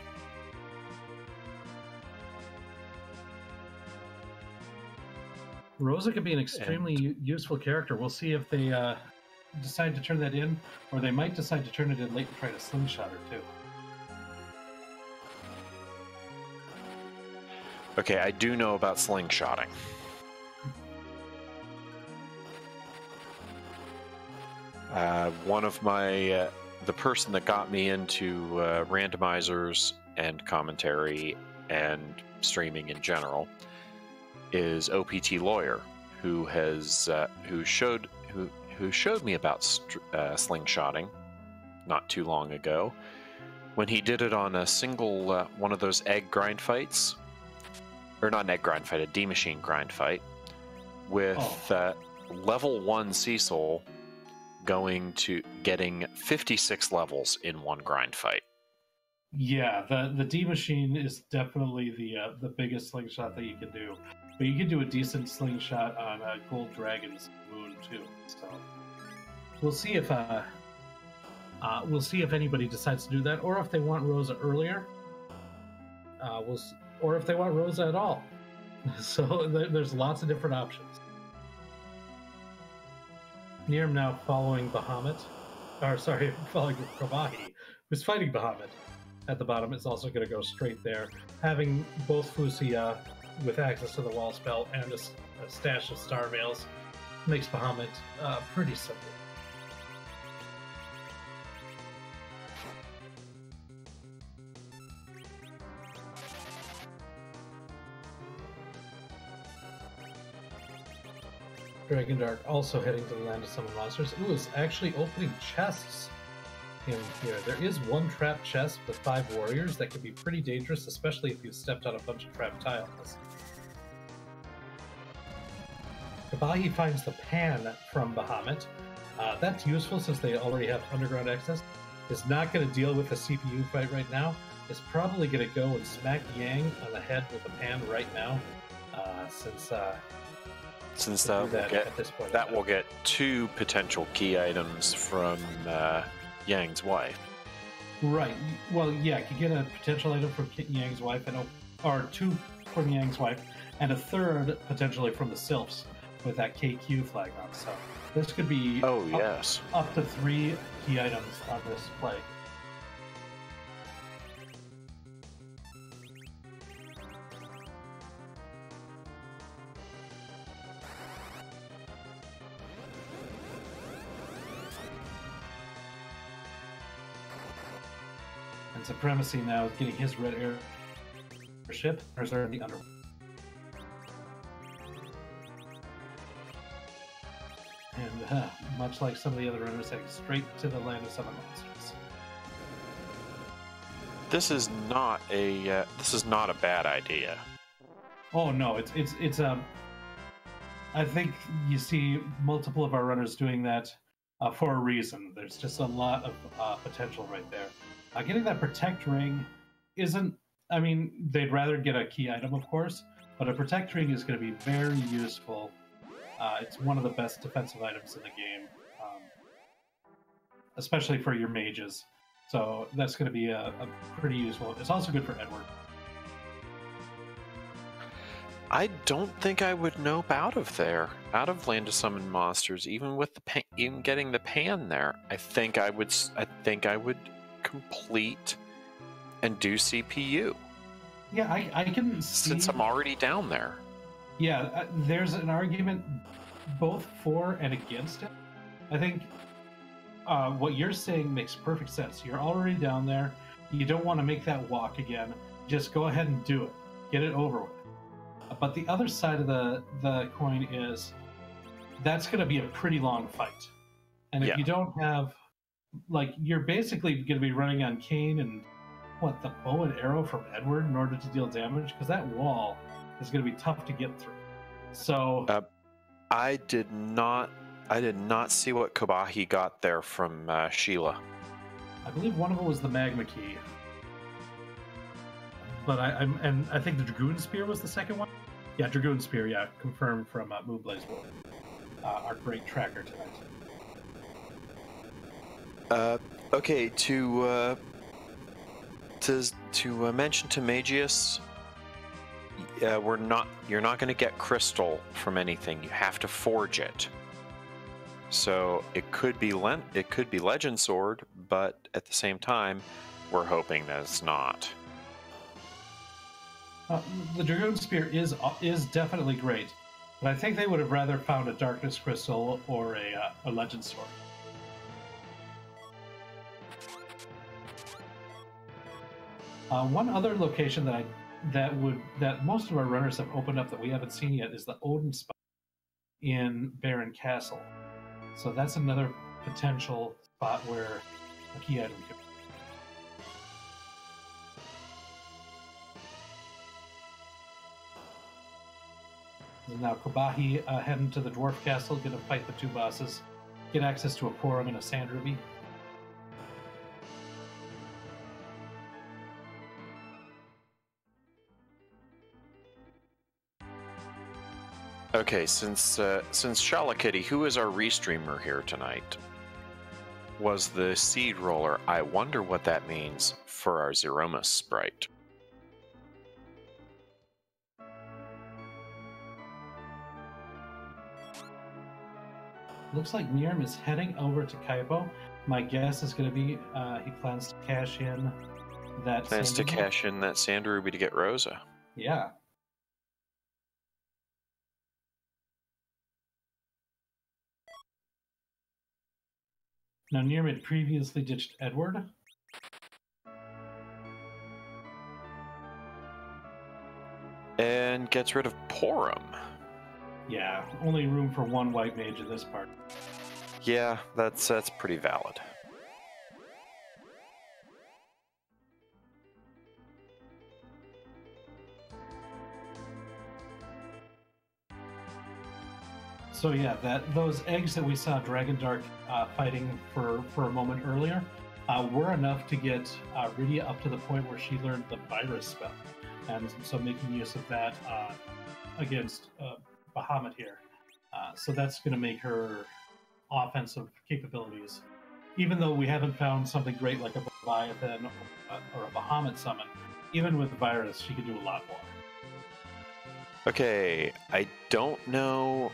Rosa could be an extremely useful character. We'll see if they decide to turn that in, or they might decide to turn it in late and try to slingshot her too. Okay, I do know about slingshotting. One of my the person that got me into randomizers and commentary and streaming in general is OPT Lawyer, who showed me about slingshotting not too long ago when he did it on a single one of those egg grind fights, or not an egg grind fight, a D machine grind fight with level 1 Cecil getting 56 levels in one grind fight. Yeah, the D machine is definitely the biggest slingshot that you can do, but you can do a decent slingshot on Gold Dragon's moon too. So we'll see if anybody decides to do that, or if they want Rosa earlier. Or if they want Rosa at all. So there's lots of different options. Neerrm now following following Kobahi, who's fighting Bahamut at the bottom, is also going to go straight there. Having both Fusia with access to the wall spell and a stash of star mails makes Bahamut pretty simple. Dragon Dark also heading to the land of summon monsters. Ooh, it's actually opening chests in here. There is one trapped chest with 5 warriors that could be pretty dangerous, especially if you've stepped on a bunch of trapped tiles. Kobahi finds the pan from Bahamut. That's useful since they already have underground access. Is not going to deal with a CPU fight right now. Is probably going to go and smack Yang on the head with the pan right now, since that will get 2 potential key items from Yang's wife. Right. Well, yeah, you get a potential item from Yang's wife, or 2 from Yang's wife, and a 3rd potentially from the Sylphs with that KQ flag on. So this could be up to 3 key items on this play. And Supremacy now is getting his red airship, or is there the under? And much like some of the other runners, heading straight to the land of summon monsters. This is not a bad idea. Oh no, it's I think you see multiple of our runners doing that for a reason. There's just a lot of potential right there. Getting that Protect Ring isn't... I mean, they'd rather get a key item, of course, but a Protect Ring is going to be very useful. It's one of the best defensive items in the game, especially for your mages. So that's going to be a pretty useful... It's also good for Edward. I don't think I would nope out of Land of Summon Monsters, even with even getting the pan there. I think I would complete and do CPU. Yeah, I can see... Since I'm already down there. Yeah, there's an argument both for and against it. I think what you're saying makes perfect sense. You're already down there. You don't want to make that walk again. Just go ahead and do it. Get it over with. But the other side of the coin is that's going to be a pretty long fight. And if you don't have... Like, you're basically going to be running on Kane and, the bow and arrow from Edward in order to deal damage? Because that wall is going to be tough to get through. So... I did not see what Kobahi got there from Sheila. I believe one of them was the Magma Key. But I think the Dragoon Spear was the second one? Yeah, Dragoon Spear, yeah, confirmed from Moonblaze Wolf, our great tracker tonight. Okay, to mention to Magius, you're not going to get crystal from anything. You have to forge it. So it could be Legend Sword, but at the same time, we're hoping that it's not. The Dragoon Spear is definitely great, but I think they would have rather found a Darkness Crystal or a Legend Sword. One other location that most of our runners have opened up that we haven't seen yet is the Odin spot in Baron Castle. So that's another potential spot where a key item could be. Now Kobahi heading to the Dwarf Castle, gonna fight the two bosses, get access to a Porum and a Sand Ruby. Okay, since Shala Kitty, who is our restreamer here tonight, was the seed roller, I wonder what that means for our Zeromus sprite. Looks like Neerrm is heading over to Kaipo. My guess is going to be he plans to cash in that. Plans to cash in that Sand Ruby to get Rosa. Yeah. Now Neerrm had previously ditched Edward. And gets rid of Porum. Yeah, only room for one white mage in this part. Yeah, that's pretty valid. So yeah, those eggs that we saw Dragon Dark fighting for a moment earlier were enough to get Rydia up to the point where she learned the virus spell, and so making use of that against Bahamut here. So that's going to make her offensive capabilities, even though we haven't found something great like a Leviathan or a Bahamut summon, even with the virus, she could do a lot more. Okay, I don't know.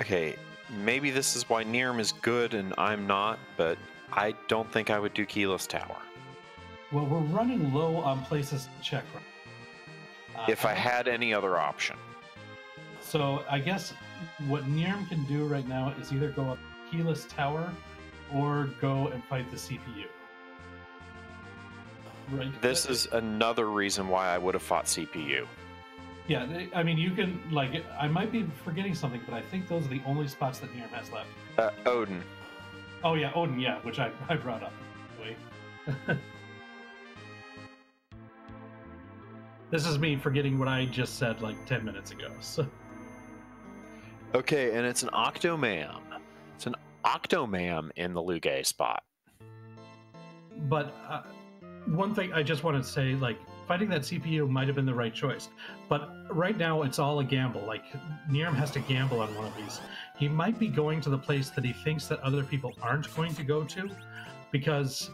Okay, maybe this is why Neerrm is good and I'm not, but I don't think I would do Keyless Tower. Well, we're running low on places to check right now. If I had any other option. So I guess what Neerrm can do right now is either go up Keyless Tower or go and fight the CPU. Right. This is another reason why I would have fought CPU. Yeah, I mean, you can, like, I might be forgetting something, but I think those are the only spots that Neerrm has left. Odin. Oh, yeah, Odin, yeah, which I brought up. Wait. This is me forgetting what I just said, like, 10 minutes ago, so... Okay, and it's an Octomam. It's an Octomam in the Lugay spot. But one thing I just wanted to say, like, fighting that CPU might have been the right choice. But right now, it's all a gamble. Like, Neerrm has to gamble on one of these. He might be going to the place that he thinks that other people aren't going to go to, because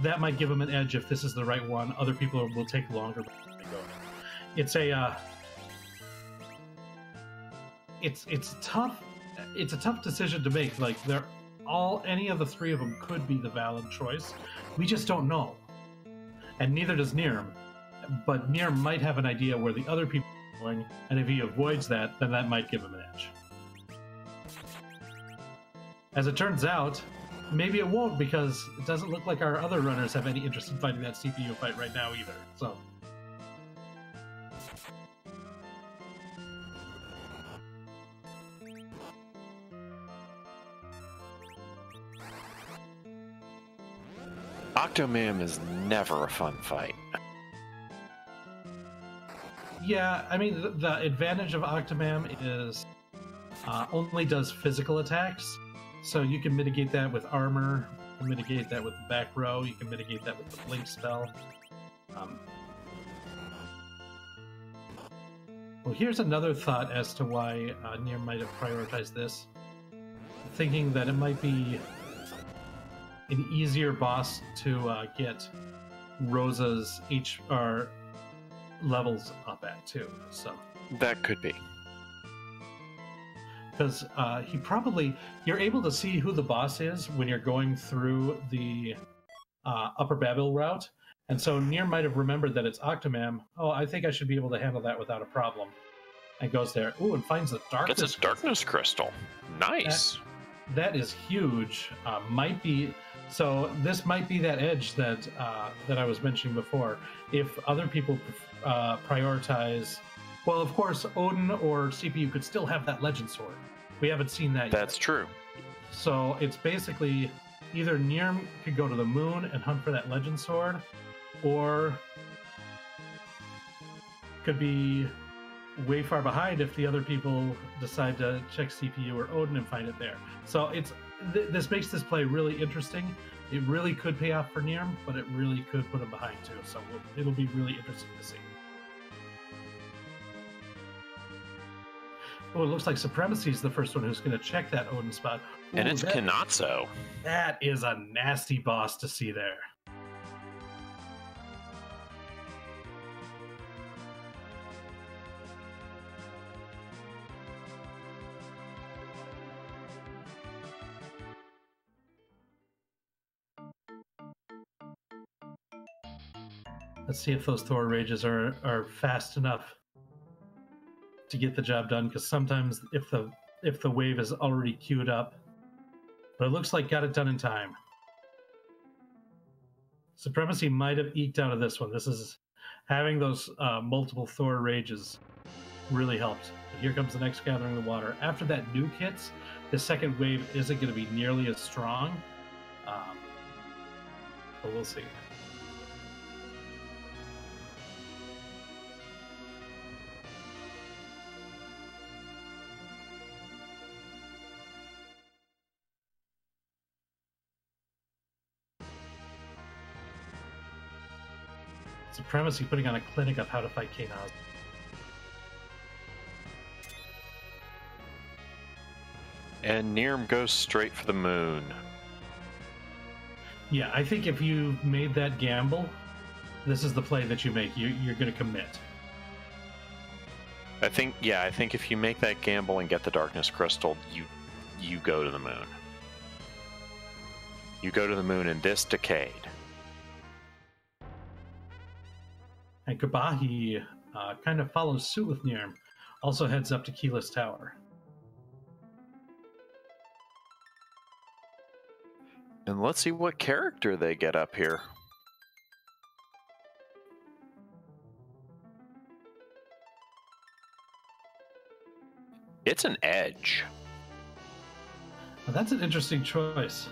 that might give him an edge if this is the right one. Other people will take longer to go. It's a... It's tough. It's a tough decision to make. Like, any of the three of them could be the valid choice. We just don't know, and neither does Neerrm. But Neerrm might have an idea where the other people are going, and if he avoids that, then that might give him an edge. As it turns out, maybe it won't, because it doesn't look like our other runners have any interest in fighting that CPU fight right now either. So. Octomam is never a fun fight. Yeah, I mean, the advantage of Octomam is only does physical attacks, so you can mitigate that with armor, you can mitigate that with the back row, you can mitigate that with the blink spell. Well, here's another thought as to why Neerrm might have prioritized this, thinking that it might be an easier boss to get Rosa's levels up at too. So that could be, because you're able to see who the boss is when you're going through the Upper Babel route, and so Neerrm might have remembered that it's Octomam. Oh, I think I should be able to handle that without a problem, and goes there. Ooh, and finds the darkness. It's a darkness crystal. Nice. That is huge. Might be So this might be that edge that that I was mentioning before. If other people prioritize, well, of course, Odin or CPU could still have that legend sword. We haven't seen that yet. That's true. So it's basically either Neerrm could go to the moon and hunt for that legend sword, or could be way far behind if the other people decide to check CPU or Odin and find it there. So it's this makes this play really interesting. It really could pay off for Neerrm, but it really could put him behind too. So it'll be really interesting to see. Oh, it looks like Supremacy is the first one who's going to check that Odin spot. Ooh, And it's Kanatsu. That is a nasty boss to see there. Let's see if those Thor rages are fast enough to get the job done, because sometimes if the wave is already queued up, but it looks like got it done in time. Supremacy might have eked out of this one. This is having those multiple Thor rages really helped. But here comes the next Gathering the Water. After that nuke hits, the second wave isn't going to be nearly as strong, but we'll see. Supremacy putting on a clinic of how to fight Kanoz. And Neerrm goes straight for the moon. Yeah, I think if you made that gamble, this is the play that you make. You're going to commit. I think if you make that gamble and get the Darkness Crystal, you go to the moon. You go to the moon in this decade. And Kabahi kind of follows suit with Neerrm. Also heads up to Keyless Tower. And let's see what character they get up here. It's an Edge. Well, that's an interesting choice.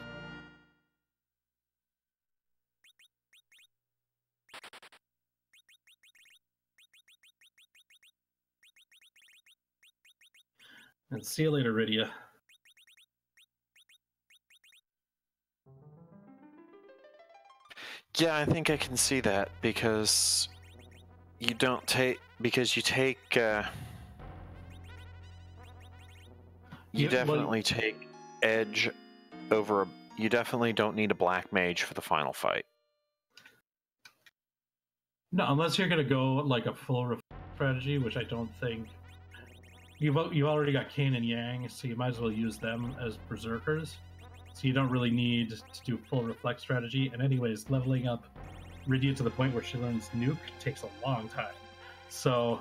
And see you later, Rydia. Yeah, I think I can see that because you don't take you take you definitely take Edge over a. You definitely don't need a black mage for the final fight. No, unless you're going to go like a full strategy, which I don't think. You've already got Kane and Yang, so you might as well use them as berserkers. So you don't really need to do full reflect strategy. And anyways, leveling up Rydia to the point where she learns nuke takes a long time. So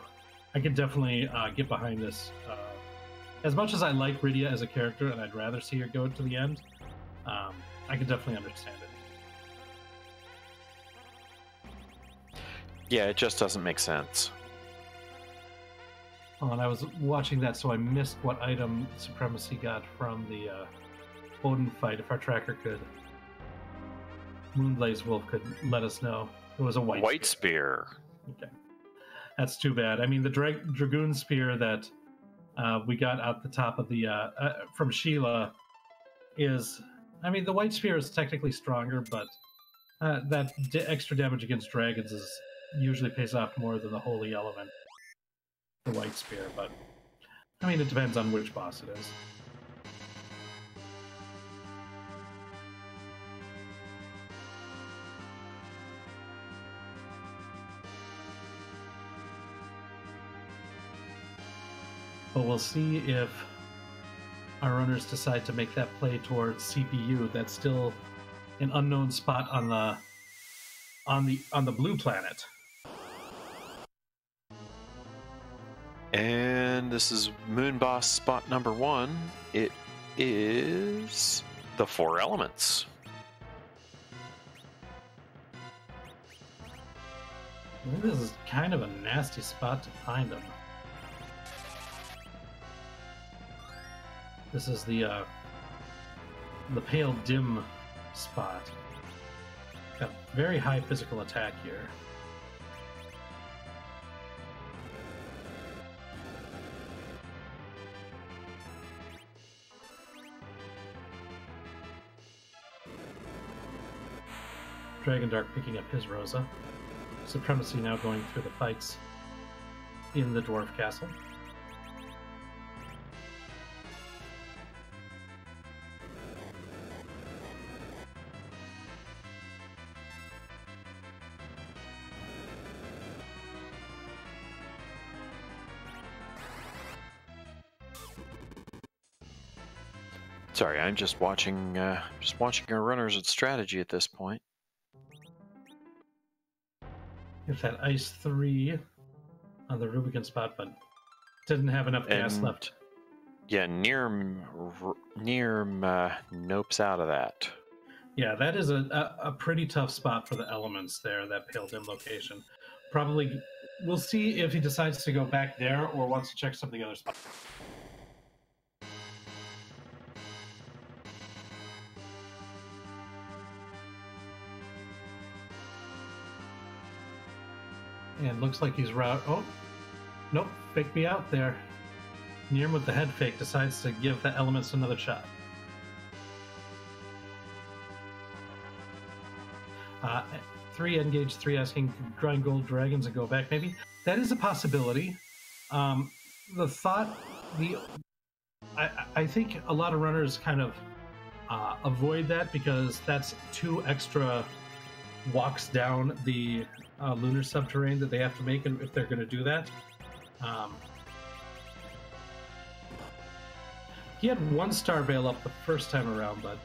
I could definitely get behind this. As much as I like Rydia as a character, and I'd rather see her go to the end, I could definitely understand it. Yeah, it just doesn't make sense. Oh, and I was watching that, so I missed what item Supremacy got from the Odin fight. If our tracker could, Moonblaze Wolf could let us know. It was a white spear. Okay, that's too bad. I mean, the Dragoon Spear that we got at the top of the from Sheila is. I mean, the white spear is technically stronger, but that extra damage against dragons usually pays off more than the holy element. The white spear, but I mean, it depends on which boss it is. But we'll see if our runners decide to make that play towards CPU. That's still an unknown spot on the blue planet. And this is Moon Boss spot number 1. It is the 4 elements. I think this is kind of a nasty spot to find them. This is the pale dim spot. Got very high physical attack here. Dragon Dark picking up his Rosa. Supremacy now going through the fights in the Dwarf Castle. Sorry, I'm just watching our runners at strategy at this point. Get that ice 3 on the Rubicon spot, but didn't have enough gas left. Yeah, Neerrm nopes out of that. Yeah, that is a pretty tough spot for the elements there, that pale dim location. Probably, we'll see if he decides to go back there or wants to check some of the other spots. And looks like he's oh, nope, fake me out there. Neerrm with the head fake decides to give the elements another shot. 3 engage, 3 asking grind gold dragons and go back maybe. That is a possibility. The thought, I think a lot of runners kind of avoid that because that's 2 extra walks down the lunar subterranean that they have to make if they're going to do that. He had 1 star veil up the first time around, but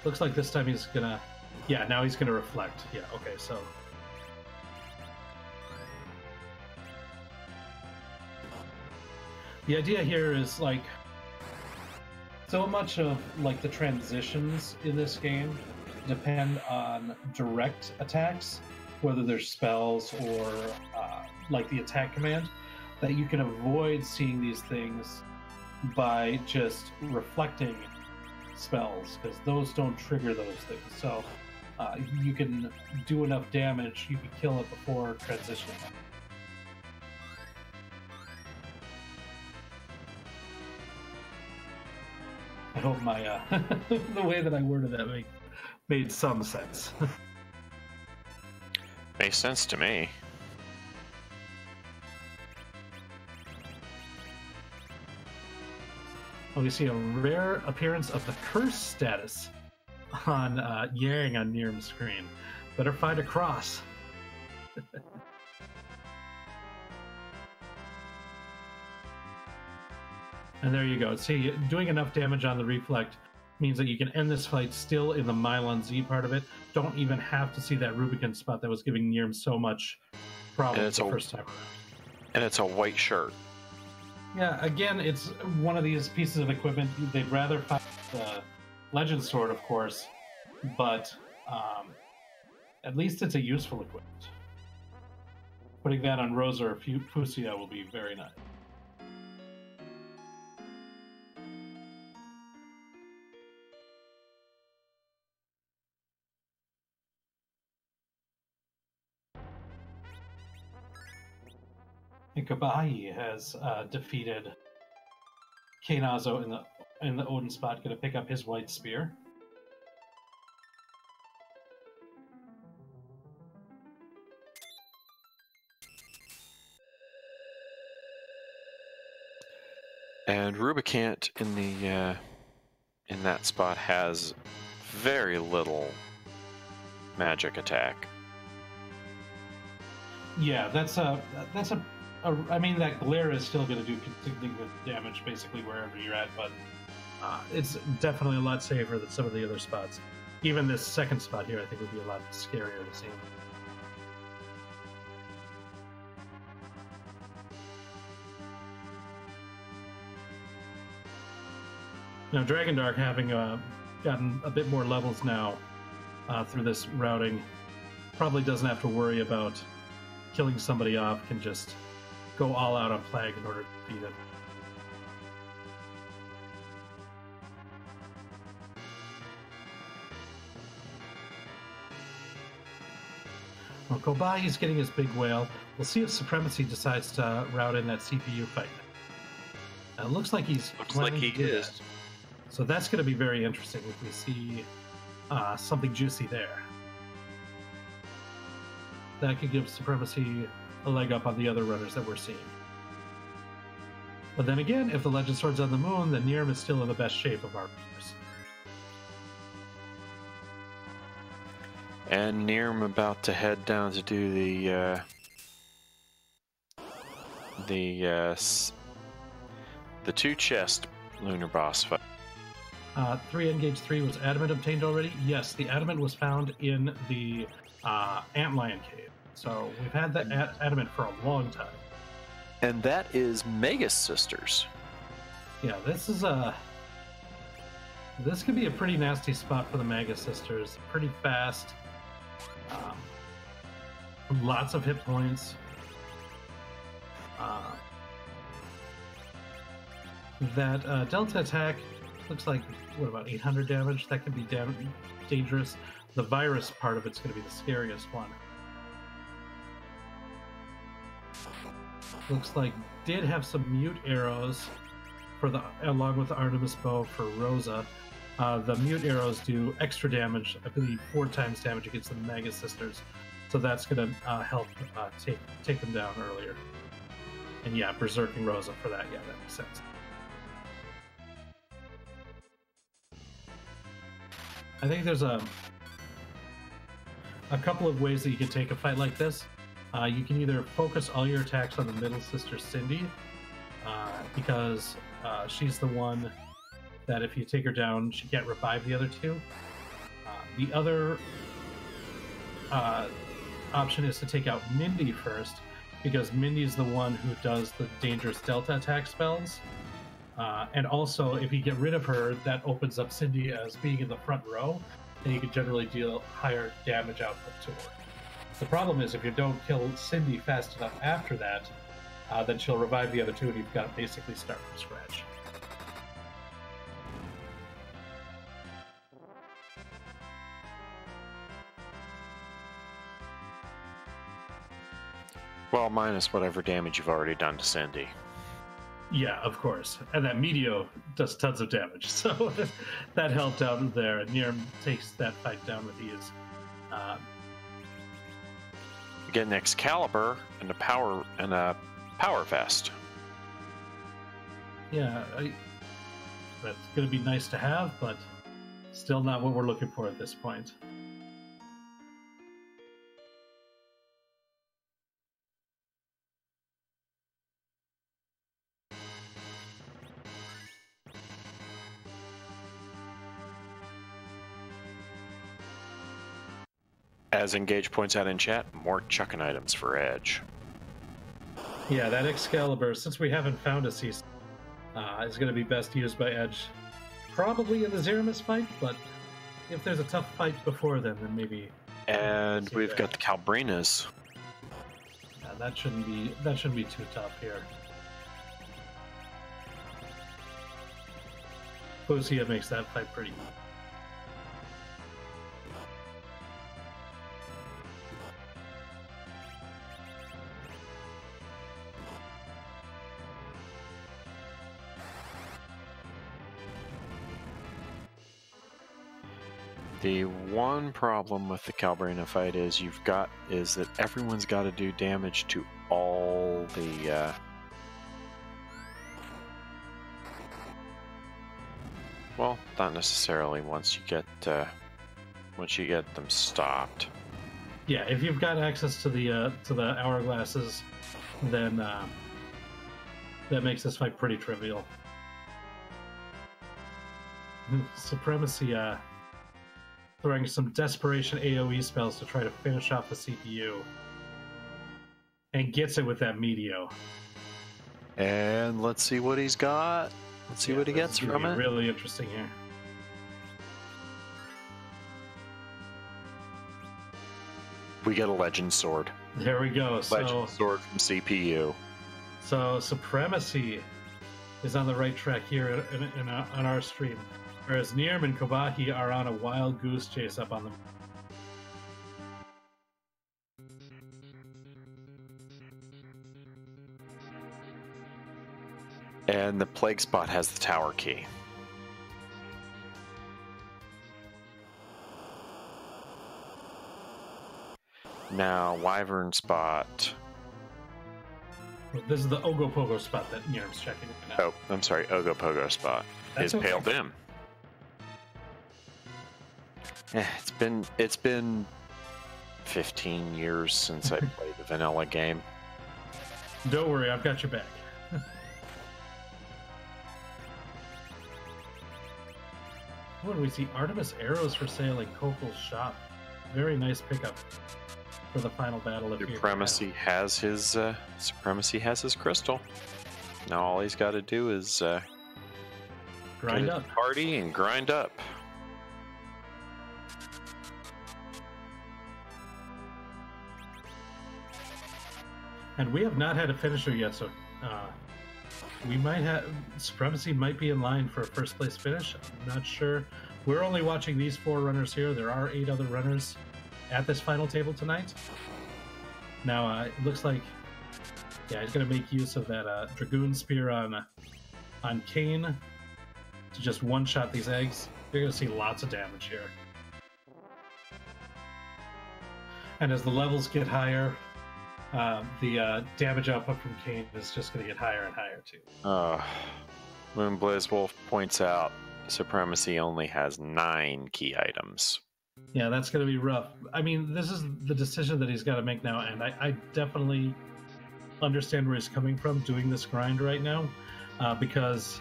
looks like this time he's gonna... Yeah, now he's gonna reflect. Yeah, okay, so... The idea here is, like, so much of, like, the transitions in this game depend on direct attacks, whether they're spells or like the attack command, that you can avoid seeing these things by just reflecting spells, because those don't trigger those things. So you can do enough damage, you can kill it before transitioning. I hope my the way that I worded that made some sense. Makes sense to me. Oh, we see a rare appearance of the curse status on Yang on Neerrm's screen. Better find a cross. And there you go. See, doing enough damage on the reflect means that you can end this fight still in the Mylon Z part of it. Don't even have to see that Rubicon spot that was giving Neerrm so much problems the first time around. And it's a white shirt. Yeah, again, it's one of these pieces of equipment. They'd rather find the Legend Sword, of course, but at least it's a useful equipment. Putting that on Rosa or Fusia will be very nice. And Kabahi has defeated Kainazo in the Odin spot, going to pick up his white spear. And Rubicant in that spot has very little magic attack. Yeah, that's I mean, that glare is still going to do significant damage basically wherever you're at, but it's definitely a lot safer than some of the other spots. Even this second spot here, I think, would be a lot scarier to see. Now, Dragon Dark, having gotten a bit more levels now through this routing, probably doesn't have to worry about killing somebody off can just go all out on Plague in order to beat it. Well, Kobaya's getting his big whale. We'll see if Supremacy decides to route in that CPU fight. It looks like he's planning to do that. So that's going to be very interesting if we see something juicy there. That could give Supremacy a leg up on the other runners that we're seeing. But then again, if the Legend Sword's on the moon, then Neerrm is still in the best shape of our runners. And Neerrm about to head down to do the 2-chest lunar boss fight. 3 Engage 3 was adamant obtained already? Yes, the adamant was found in the Antlion Cave. So we've had that adamant for a long time. And that is Megas Sisters. Yeah, this could be a pretty nasty spot for the Mega Sisters. Pretty fast. Lots of hit points. That Delta attack looks like, what, about 800 damage? That could be dangerous. The virus part of it's going to be the scariest one. Looks like did have some mute arrows for along with the Artemis bow for Rosa. The mute arrows do extra damage, I believe 4 times damage against the Mega Sisters. So that's going to help take them down earlier. And yeah, Berserking Rosa for that. Yeah, that makes sense. I think there's a couple of ways that you can take a fight like this. You can either focus all your attacks on the middle sister, Cindy, because she's the one that if you take her down, she can't revive the other two. The other option is to take out Mindy first, because Mindy's the one who does the dangerous Delta attack spells. And also, if you get rid of her, that opens up Cindy as being in the front row, and you can generally deal higher damage output to her. The problem is, if you don't kill Cindy fast enough after that, then she'll revive the other two, and you've got to basically start from scratch. Well, minus whatever damage you've already done to Cindy. Yeah, of course. And that Meteor does tons of damage, so that helped out there. And Neerrm takes that fight down with ease. You get an Excalibur and a power vest. Yeah, that's going to be nice to have, but still not what we're looking for at this point. As Engage points out in chat, more chucking items for Edge. Yeah, that Excalibur, since we haven't found a cease, is going to be best used by Edge. Probably in the Zeramis fight, but if there's a tough fight before then maybe... And we've got the Calbrinas. Yeah, that shouldn't be too tough here. Lucia makes that fight pretty... The one problem with the Calbrina fight is that everyone's got to do damage to all the well, not necessarily once you get them stopped. Yeah, if you've got access to the hourglasses, then that makes this fight pretty trivial. Supremacy throwing some desperation AoE spells to try to finish off the CPU. And gets it with that Meteo. And let's see what he's got. Let's see what he gets from it. Really interesting here. We get a Legend Sword. There we go. Legend sword from CPU. So Supremacy is on the right track here on our stream, whereas Neerrm and Kobahi are on a wild goose chase up on them. And the Plague Spot has the tower key. Now, Wyvern Spot. This is the Ogopogo spot that Neerrm's checking right now. Oh, I'm sorry, Ogopogo Spot. That's His Pale Dim. It's been 15 years since I played the vanilla game. Don't worry, I've got your back. When we see Artemis arrows for sale in Kokol's shop. Very nice pickup for the final battle of Supremacy has his crystal. Now all he's got to do is grind get up, party, and grind up. And we have not had a finisher yet, so we might have Supremacy might be in line for a first place finish. I'm not sure. We're only watching these 4 runners here. There are 8 other runners at this final table tonight. Now it looks like, yeah, he's going to make use of that Dragoon Spear on Kane to just one-shot these eggs. You're going to see lots of damage here. And as the levels get higher, the damage output from Kane is just going to get higher and higher too. Moonblaze Wolf points out Supremacy only has 9 key items. Yeah, that's going to be rough. I mean, this is the decision that he's got to make now, and I definitely understand where he's coming from doing this grind right now, because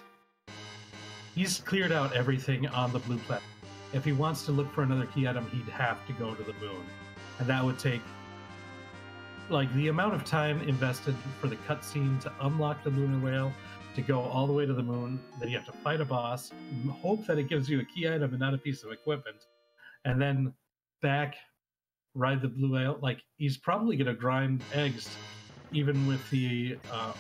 he's cleared out everything on the blue platform. If he wants to look for another key item, he'd have to go to the moon, and that would take, like, the amount of time invested for the cutscene to unlock the lunar whale, to go all the way to the moon, then you have to fight a boss, hope that it gives you a key item and not a piece of equipment, and then back, ride the blue whale. Like, he's probably going to grind eggs even with the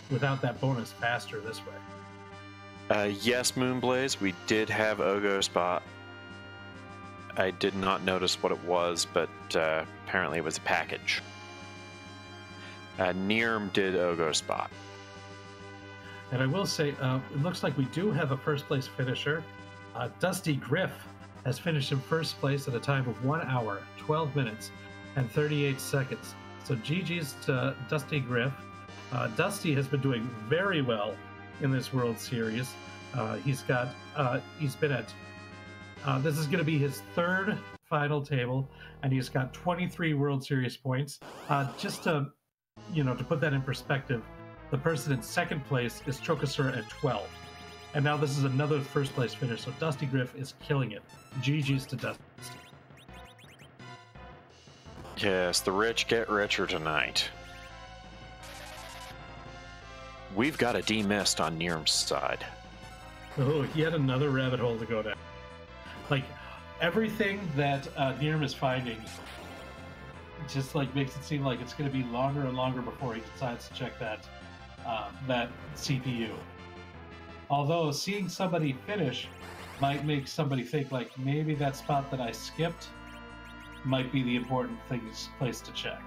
without that bonus faster this way. Yes, Moonblaze, we did have Ogo Spot. I did not notice what it was, but apparently it was a package. Neerrm did Ogo Spot. And I will say, it looks like we do have a first place finisher. Dusty Griff has finished in first place at a time of 1 hour, 12 minutes, and 38 seconds. So GG's to Dusty Griff. Dusty has been doing very well in this World Series. He's been at, this is going to be his 3rd final table, and he's got 23 World Series points. Just to put that in perspective, the person in 2nd place is Chokasura at 12. And now this is another first place finish, so Dusty Griff is killing it. GG's to Dusty. Yes, the rich get richer tonight. We've got a demist on Neerrm's side. Oh, yet another rabbit hole to go down. Like, everything that Neerrm is finding just like makes it seem like it's going to be longer and longer before he decides to check that CPU. Although seeing somebody finish might make somebody think, like, maybe that spot that I skipped might be the important place to check.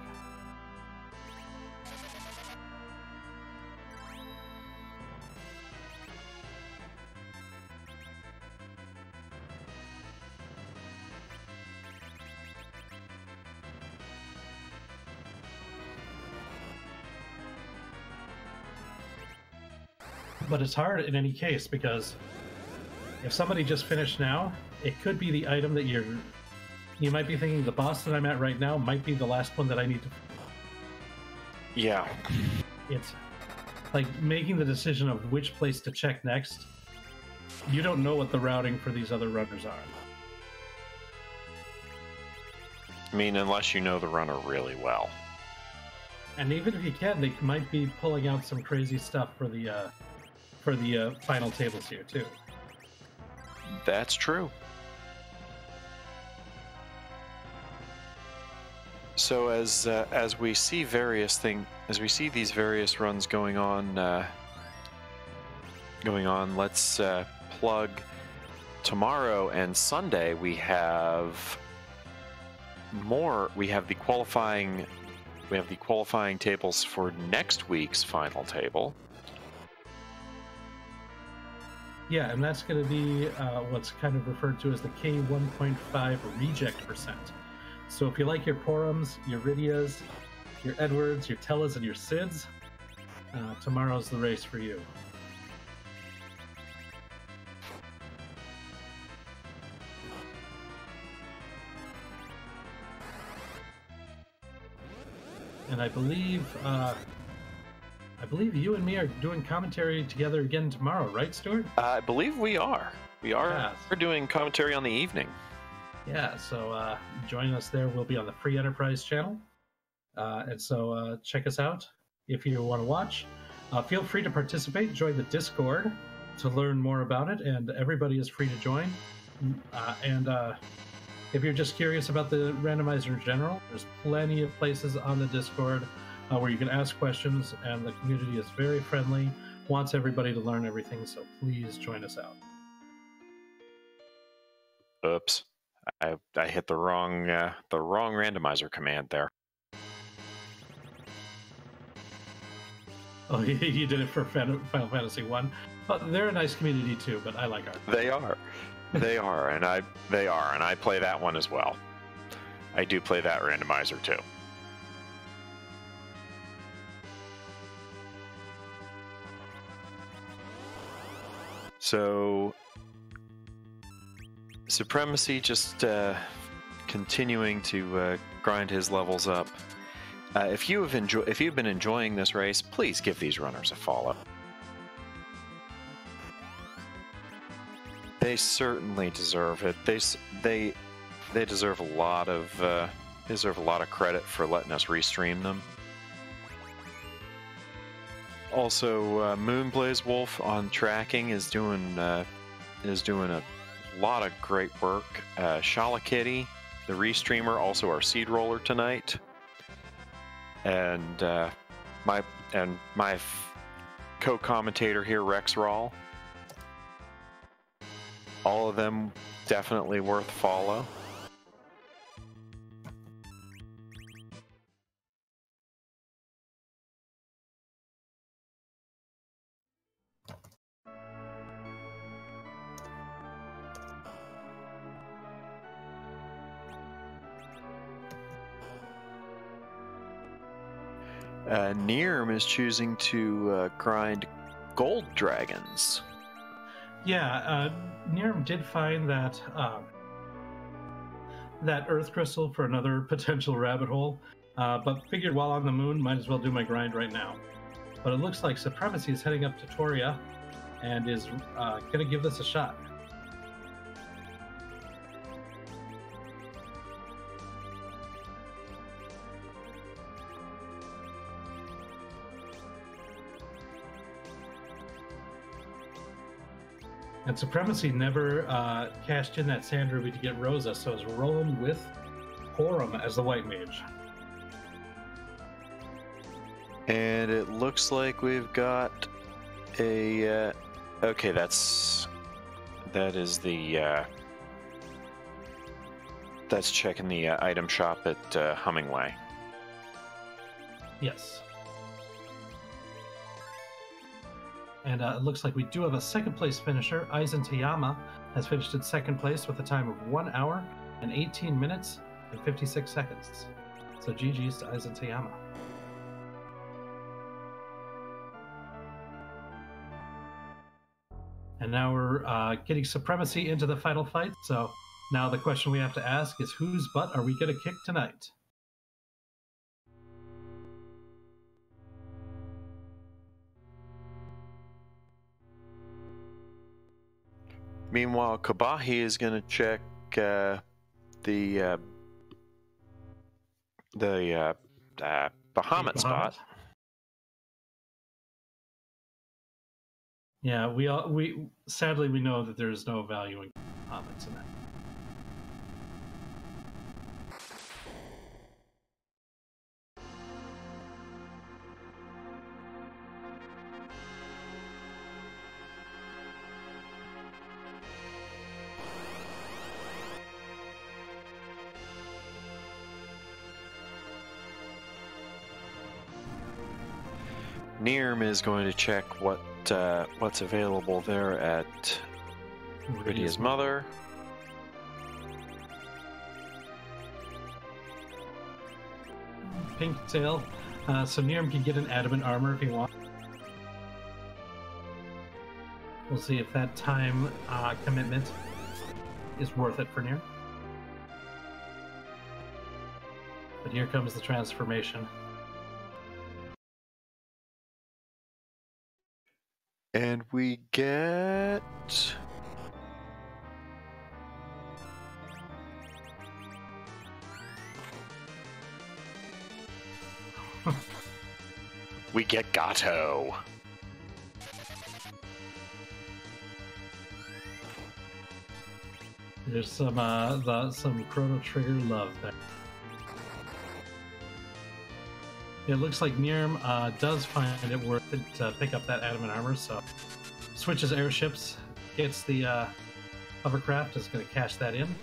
But it's hard in any case, because if somebody just finished now, it could be the item that you might be thinking the boss that I'm at right now might be the last one that I need to. Yeah. It's like making the decision of which place to check next. You don't know what the routing for these other runners are. I mean, unless you know the runner really well. And even if you can, they might be pulling out some crazy stuff for the final tables here too. That's true. So as we see these various runs going on, let's plug tomorrow and Sunday. We have more. We have the qualifying tables for next week's final table. Yeah, and that's going to be what's kind of referred to as the K1.5 reject percent. So if you like your Porums, your Rydias, your Edwards, your Tellas, and your Sids, tomorrow's the race for you. And I believe you and me are doing commentary together again tomorrow, right, Stuart? I believe we are. Yeah. We're doing commentary on the evening. Yeah, so join us there. We'll be on the Free Enterprise channel. And so check us out if you want to watch. Feel free to participate. Join the Discord to learn more about it, and everybody is free to join. And if you're just curious about the randomizer in general, there's plenty of places on the Discord where you can ask questions, and the community is very friendly, wants everybody to learn everything, so please join us out. Oops. I hit the wrong randomizer command there. Oh, you did it for Final Fantasy 1. Well, they're a nice community too, but I like ours. They are, and I play that one as well. I do play that randomizer too. So, Supremacy just continuing to grind his levels up. If you've been enjoying this race, please give these runners a follow. They certainly deserve it. They deserve a lot of credit for letting us restream them. Also, Moonblaze Wolf on tracking is doing a lot of great work. Shala Kitty, the restreamer, also our seed roller tonight, and my co-commentator here, Rex Rawl. All of them definitely worth follow. Neerrm is choosing to grind gold dragons. Yeah, Neerrm did find that that Earth crystal for another potential rabbit hole, but figured while on the moon, might as well do my grind right now. But it looks like Supremacy is heading up to Toria and is going to give this a shot. And Supremacy never cashed in that Sand Ruby to get Rosa, so is rolling with Porum as the White Mage. And it looks like we've got a... okay, that is the... that's checking the item shop at Hummingway. Yes. And it looks like we do have a second place finisher. Aizen Tayama has finished in second place with a time of 1 hour and 18 minutes and 56 seconds. So GG's to Aizen Tayama. And now we're getting Supremacy into the final fight. So now the question we have to ask is, whose butt are we going to kick tonight? Meanwhile, Kabahi is going to check the Bahamut spot. Yeah, we sadly we know that there is no value in Bahamut tonight. Neerrm is going to check what's available there at Rydia's mother. Pink tail. So Neerrm can get an adamant armor if he wants. We'll see if that time commitment is worth it for Neerrm. But here comes the transformation. And we get... we get Gato. There's some Chrono Trigger love there. It looks like Neerrm does find it worth it to pick up that adamant armor, so switches airships, gets the hovercraft, is going to cash that in.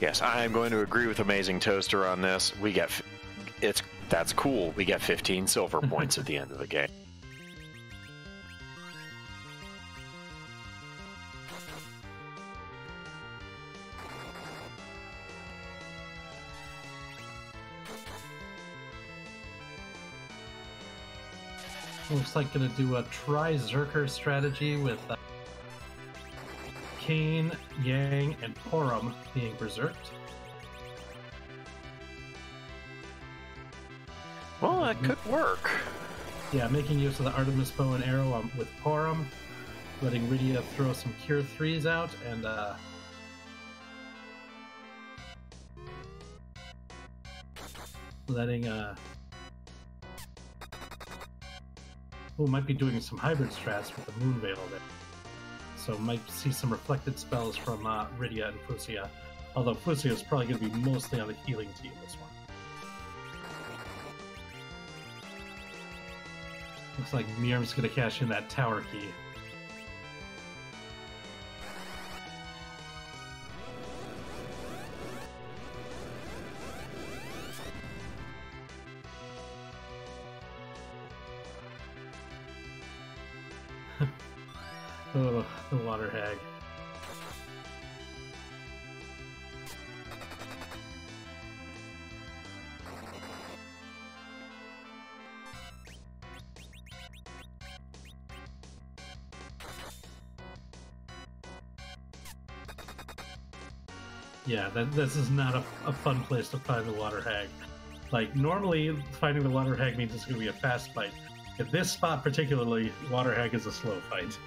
Yes, I am going to agree with Amazing Toaster on this. We get that's cool. We get 15 silver points at the end of the game. Looks like going to do a try-Zerker strategy with Kane, Yang, and Porum being berserked. Well, that could work. Yeah, making use of the Artemis bow and arrow with Porum, letting Rydia throw some Cure 3s out, and letting might be doing some hybrid strats with the Moon Veil there. So might see some reflected spells from Rydia and Fusia. Although Fusia is probably going to be mostly on the healing team this one. Looks like Neerrm's going to cash in that tower key. Oh, the water hag. Yeah, this is not a fun place to find the water hag. Like, normally finding the water hag means it's going to be a fast fight. At this spot particularly, water hag is a slow fight.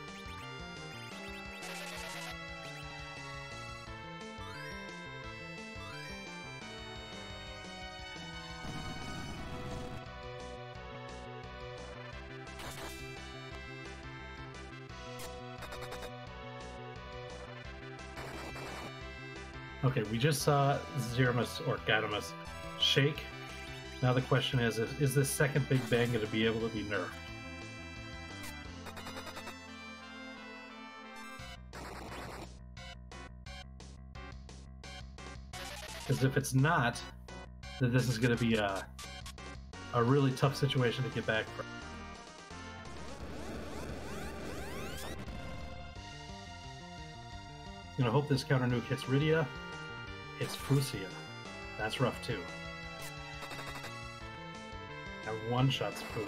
Okay, we just saw Zeramus or Gadamus shake. Now the question is this second Big Bang going to be able to be nerfed? Because if it's not, then this is going to be a really tough situation to get back from. I'm going to hope this counter nuke hits Rydia. It's Fusia. That's rough too. And one-shots Fu.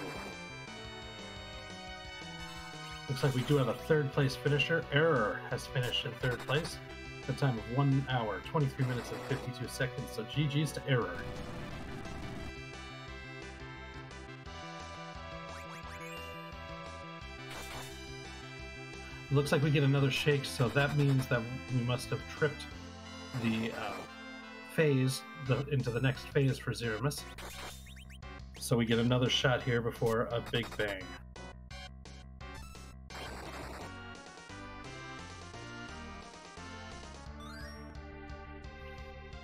Looks like we do have a third place finisher. Error has finished in third place. The time of 1 hour, 23 minutes and 52 seconds. So GG's to Error. Looks like we get another shake, so that means that we must have tripped the phase into the next phase for Zeramus. So we get another shot here before a Big Bang.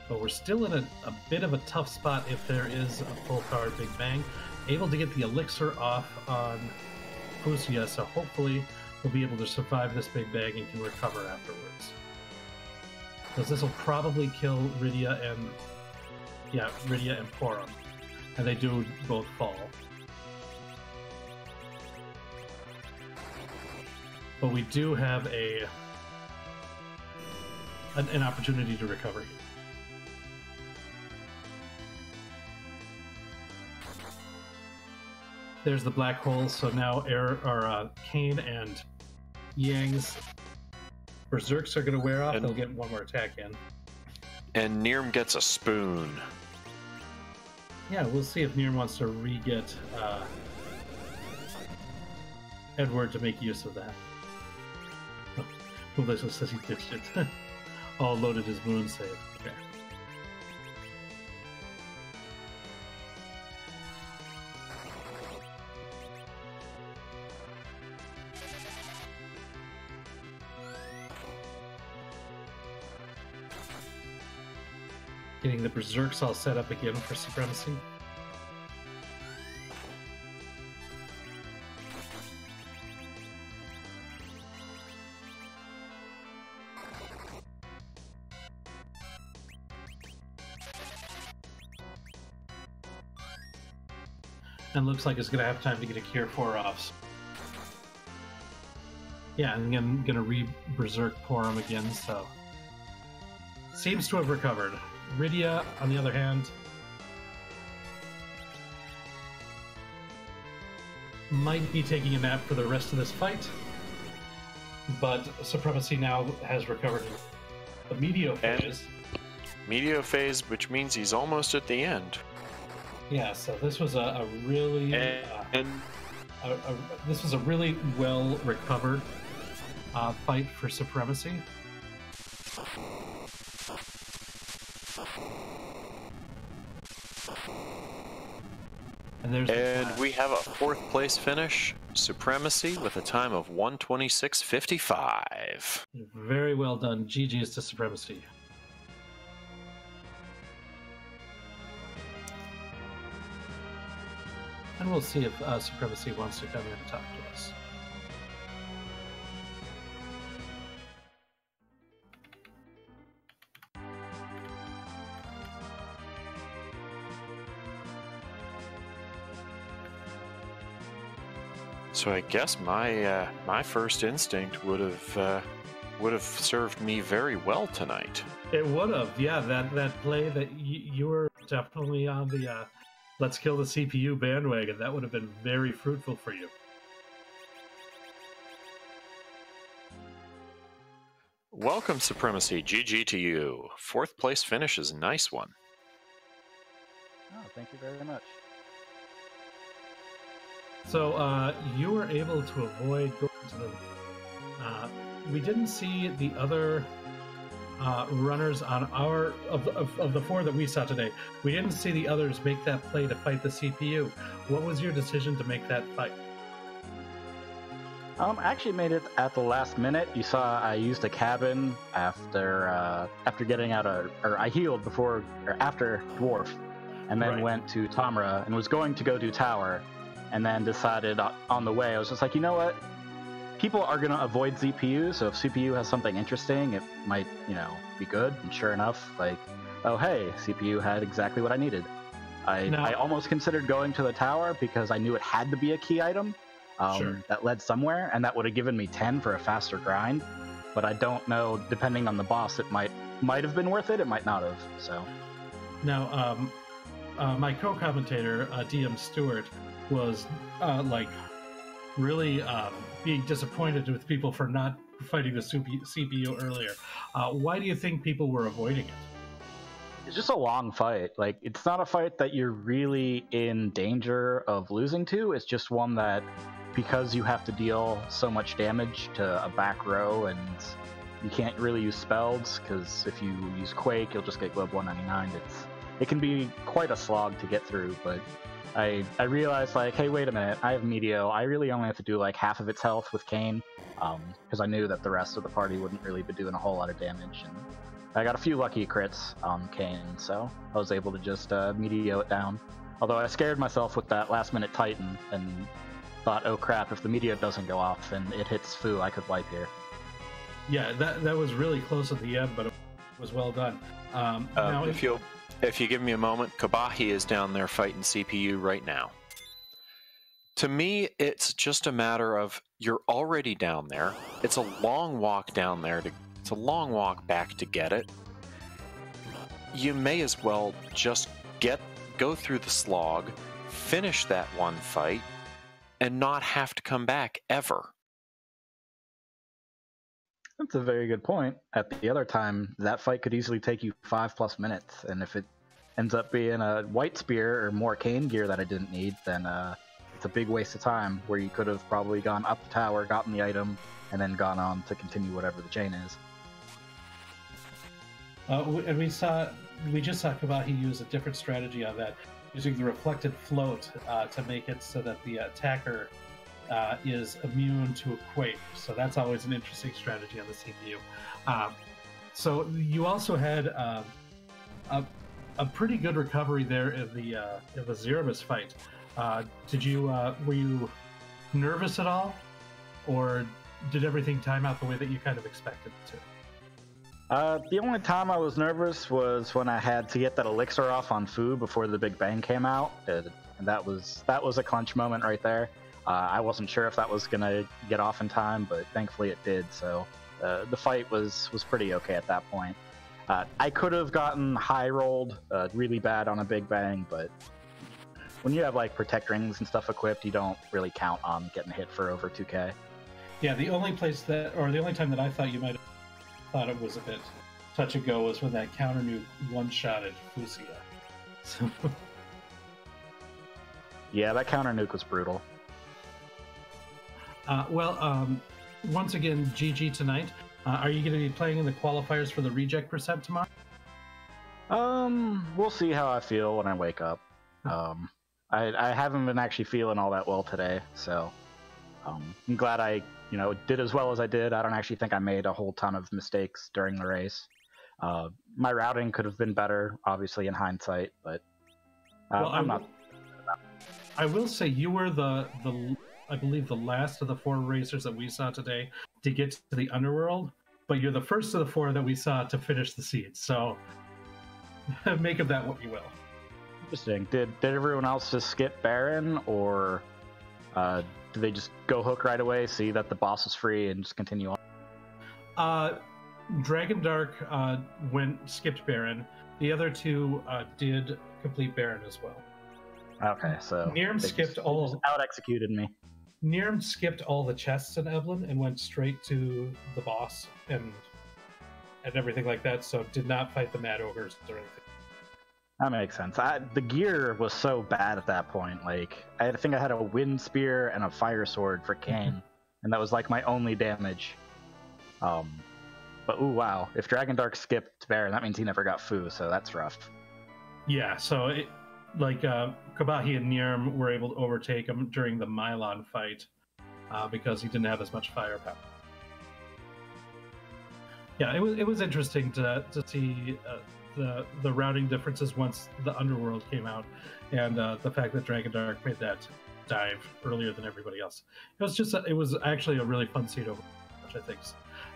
But we're still in a bit of a tough spot if there is a full card Big Bang. Able to get the elixir off on Fusia, so hopefully we'll be able to survive this Big Bang and can recover afterwards. Because this will probably kill Rydia and Porum. And they do both fall. but we do have an opportunity to recover here. There's the black hole, so now Kane and Yang's Berserks are going to wear off. They'll get one more attack in. And Neerrm gets a spoon. Yeah, we'll see if Neerrm wants to re-get Edward to make use of that. Who says he ditched it. All loaded his moon save. Okay. Getting the Berserks all set up again for Supremacy. And looks like it's going to have time to get a Cure 4 offs. Yeah, and I'm going to re-Berserk pour him again, so... Seems to have recovered. Rydia, on the other hand, might be taking a nap for the rest of this fight, but Supremacy now has recovered the Meteo phase. Meteo phase, which means he's almost at the end. Yeah, so this was a really this was a really well recovered fight for Supremacy. And we have a 4th place finish, Supremacy, with a time of 1:26.55. Very well done. GG's to Supremacy. And we'll see if Supremacy wants to come in and talk to us. So I guess my my first instinct would have served me very well tonight. It would have, yeah. That play that you were definitely on the let's kill the CPU bandwagon. That would have been very fruitful for you. Welcome, Supremacy. GG to you. 4th place finish is a nice one. Oh, thank you very much. So you were able to avoid going to the... we didn't see the other runners on our... Of the 4 that we saw today, we didn't see the others make that play to fight the CPU. What was your decision to make that fight? I actually made it at the last minute. You saw I used a cabin after getting out or I healed before or after Dwarf, and then went to Tamra and was going to go do Tower. And then decided on the way, I was just like, you know what? People are going to avoid CPU, so if CPU has something interesting, it might, be good. And sure enough, like, oh, hey, CPU had exactly what I needed. I almost considered going to the tower because I knew it had to be a key item that led somewhere, and that would have given me 10 for a faster grind. But I don't know, depending on the boss, it might have been worth it, it might not have, so. Now, my co-commentator, DM Stewart, was really being disappointed with people for not fighting the CPU earlier. Why do you think people were avoiding it? It's just a long fight. Like, it's not a fight that you're really in danger of losing to. It's just one that, because you have to deal so much damage to a back row and you can't really use spells, because if you use Quake, you'll just get Globe 199. It can be quite a slog to get through, but I realized, like, hey, wait a minute, I have Meteo. I really only have to do, like, half of its health with Kane, because I knew that the rest of the party wouldn't really be doing a whole lot of damage. And I got a few lucky crits on Kane, so I was able to just Meteo it down. Although I scared myself with that last-minute Titan, and thought, oh crap, if the Meteo doesn't go off and it hits Fu, I could wipe here. Yeah, that was really close at the end, but it was well done. Now, if you give me a moment, Kabahi is down there fighting CPU right now. To me, it's just a matter of you're already down there. It's a long walk down there. It's a long walk back to get it. You may as well just go through the slog, finish that one fight, and not have to come back ever. That's a very good point. At the other time, that fight could easily take you 5+ minutes, and if it ends up being a white spear or more cane gear that I didn't need, then it's a big waste of time where you could have probably gone up the tower, gotten the item, and then gone on to continue whatever the chain is. And we just saw Kabahi use a different strategy on that, using the reflected float to make it so that the attacker is immune to a quake. So that's always an interesting strategy on the CPU. So you also had a pretty good recovery there in the Neerrm fight. Were you nervous at all, or did everything time out the way that you kind of expected it to? The only time I was nervous was when I had to get that elixir off on Fu before the Big Bang came out, and that was a clinch moment right there. I wasn't sure if that was gonna get off in time, but thankfully it did. So the fight was pretty okay at that point. I could have gotten high rolled really bad on a Big Bang, but when you have like protect rings and stuff equipped, you don't really count on getting hit for over 2k. Yeah, the only time that I thought you might have thought it was a bit touch and go was when that counter nuke one-shotted Fusia. So... yeah, that counter nuke was brutal. Once again, GG tonight. Are you going to be playing in the qualifiers for the reject percent tomorrow? We'll see how I feel when I wake up. I haven't been actually feeling all that well today, so I'm glad I did as well as I did. I don't actually think I made a whole ton of mistakes during the race. My routing could have been better, obviously in hindsight, but I'm not. I will say you were I believe the last of the 4 racers that we saw today to get to the underworld, but you're the first of the 4 that we saw to finish the seeds. So make of that what you will. Interesting. Did everyone else just skip Baron, or did they just go hook right away, see that the boss was free, and just continue on? Dragon Dark skipped Baron. The other 2 did complete Baron as well. Okay, so Neerrm skipped all. Out-executed me. Neerrm skipped all the chests in Evelyn and went straight to the boss and everything like that. So did not fight the Mad Ogres or anything. That makes sense. The gear was so bad at that point. Like, I think I had a wind spear and a fire sword for Kane, and that was like my only damage. But ooh, wow! If Dragon Dark skipped Baron, that means he never got Fu, so that's rough. Yeah. So Kabahi and Neerrm were able to overtake him during the Mylon fight because he didn't have as much firepower. Yeah, it was interesting to see the routing differences once the Underworld came out, and the fact that Dragon Dark made that dive earlier than everybody else. It was actually a really fun seed over, which I think.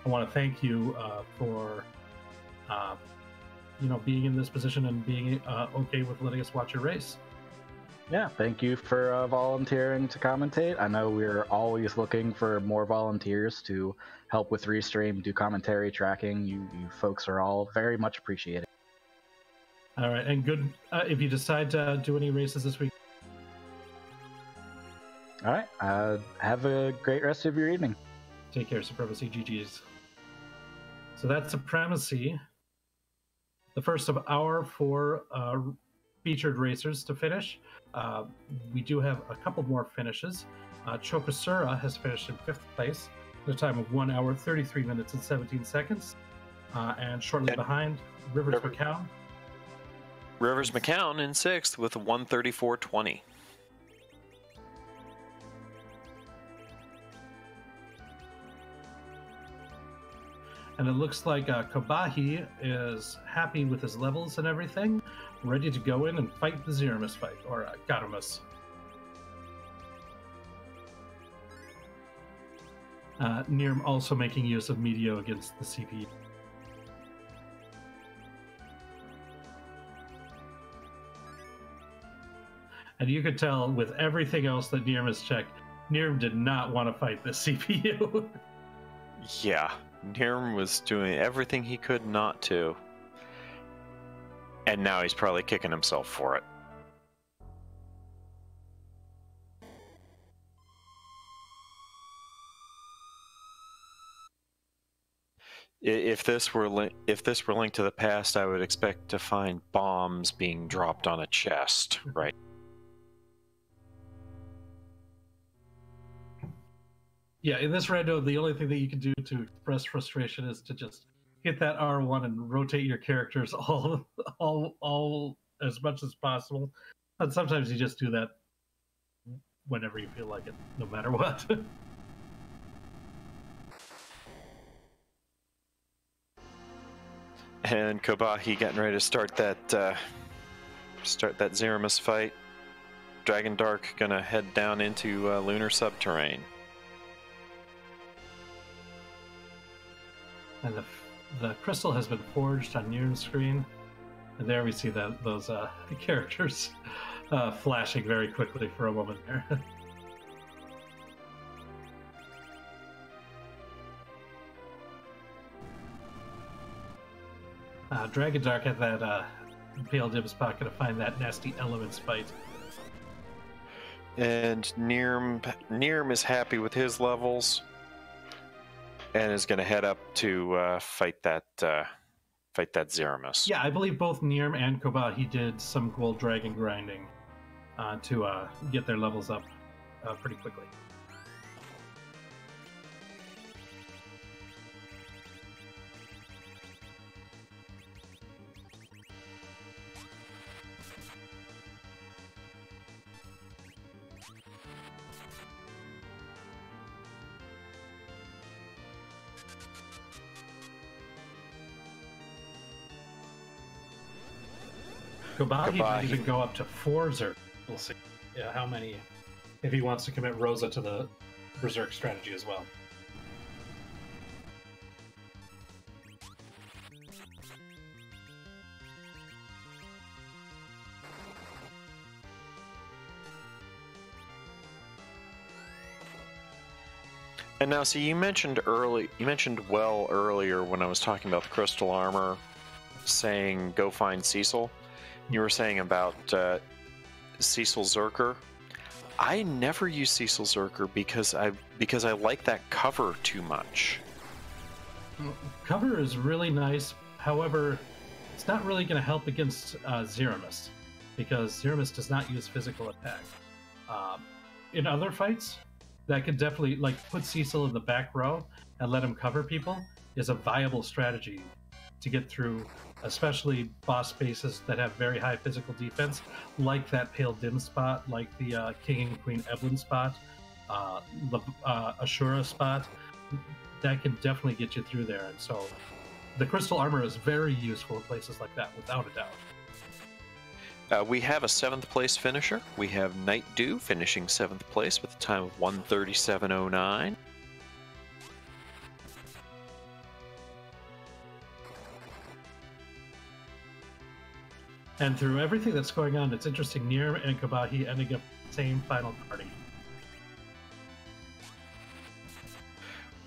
I want to thank you for being in this position and being okay with letting us watch your race. Yeah, thank you for volunteering to commentate. I know we're always looking for more volunteers to help with Restream, do commentary tracking. You folks are all very much appreciated. All right, and good if you decide to do any races this week. All right, have a great rest of your evening. Take care, Supremacy. GG's. So that's Supremacy, the first of our 4 featured racers to finish. We do have a couple more finishes. Chokosura has finished in 5th place at a time of 1 hour, 33 minutes, and 17 seconds. And shortly behind, Rivers McCown. Rivers McCown in 6th with 1:34.20. And it looks like Kabahi is happy with his levels and everything, ready to go in and fight the Neerrm fight, or Gadamus. Neerrm also making use of Meteo against the CPU. And you could tell with everything else that Neerrm has checked, Neerrm did not want to fight this CPU. Yeah, Neerrm was doing everything he could not to. And now he's probably kicking himself for it. If this were linked to the past, I would expect to find bombs being dropped on a chest, right? Yeah, in this rando, the only thing that you can do to express frustration is to just hit that R1 and rotate your characters all as much as possible. And sometimes you just do that whenever you feel like it, no matter what. And Kobahi getting ready to start that Zeramus fight. Dragon Dark gonna head down into lunar subterrane. And the crystal has been forged on Neerrm's screen, and there we see those characters flashing very quickly for a moment there. Dragon Dark had that Pale Dim spot to find that nasty elements fight. And Neerrm is happy with his levels, and is going to head up to fight that Zeramus. Yeah, I believe both Neerrm and Kobahi did some gold dragon grinding to get their levels up pretty quickly. Kobahi might even go up to 4 Zerg. We'll see how many, if he wants to commit Rosa to the Berserk strategy as well. And now, see, you mentioned well earlier when I was talking about the crystal armor, saying go find Cecil. You were saying about Cecil Zerker. I never use Cecil Zerker because I like that cover too much. Cover is really nice. However, it's not really going to help against Zeramus, because Zeramus does not use physical attack. In other fights, that could definitely, like, put Cecil in the back row and let him cover people is a viable strategy to get through, especially boss spaces that have very high physical defense, like that Pale Dim spot, like the King and Queen Evelyn spot, the Ashura spot. That can definitely get you through there. And so the crystal armor is very useful in places like that, without a doubt. We have a 7th place finisher. We have Night Dew finishing 7th place with a time of 1:37.09. And through everything that's going on, it's interesting, Neerrm and Kobahi ending up the same final party.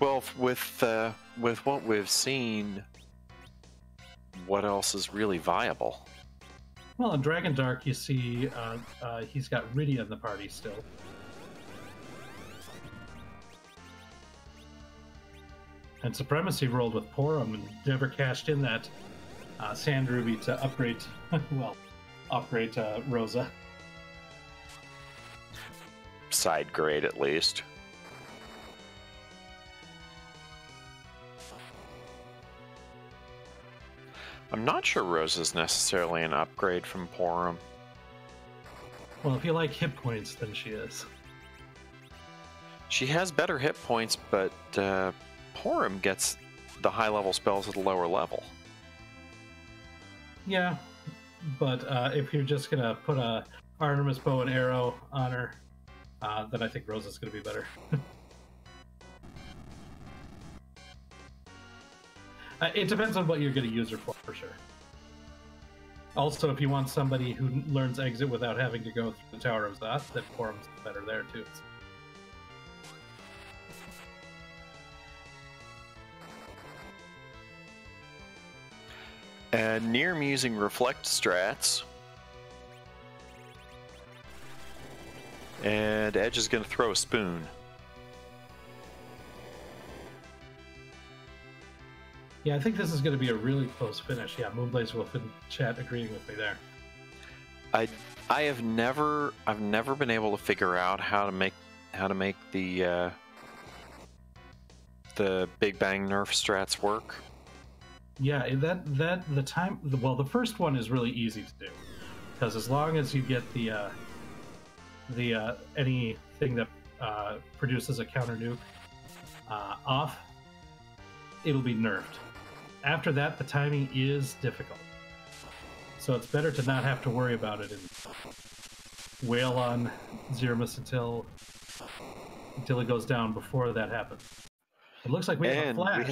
Well, with what we've seen, what else is really viable? Well, in Dragon Dark, you see he's got Rydia in the party still. And Supremacy rolled with Porum and never cashed in that Sand Ruby to upgrade, upgrade to Rosa. Side grade, at least. I'm not sure Rosa's necessarily an upgrade from Porum. Well, if you like hit points, then she is. She has better hit points, but Porum gets the high-level spells at a lower level. Yeah, but if you're just going to put a Artemis bow and arrow on her, then I think Rosa's going to be better. It depends on what you're going to use her for sure. Also, if you want somebody who learns exit without having to go through the Tower of Zoth, then Quorum's better there too. And Neerrm using reflect strats. And Edge is going to throw a spoon. Yeah, I think this is going to be a really close finish. Yeah, Moonblaze Wolf in chat agreeing with me there. I've never been able to figure out how to make the Big Bang nerf strats work. Yeah, the first one is really easy to do, because as long as you get the anything that produces a counter nuke off, it'll be nerfed. After that, the timing is difficult, so it's better to not have to worry about it and wail on Zermus until it goes down before that happens. It looks like we have a flash.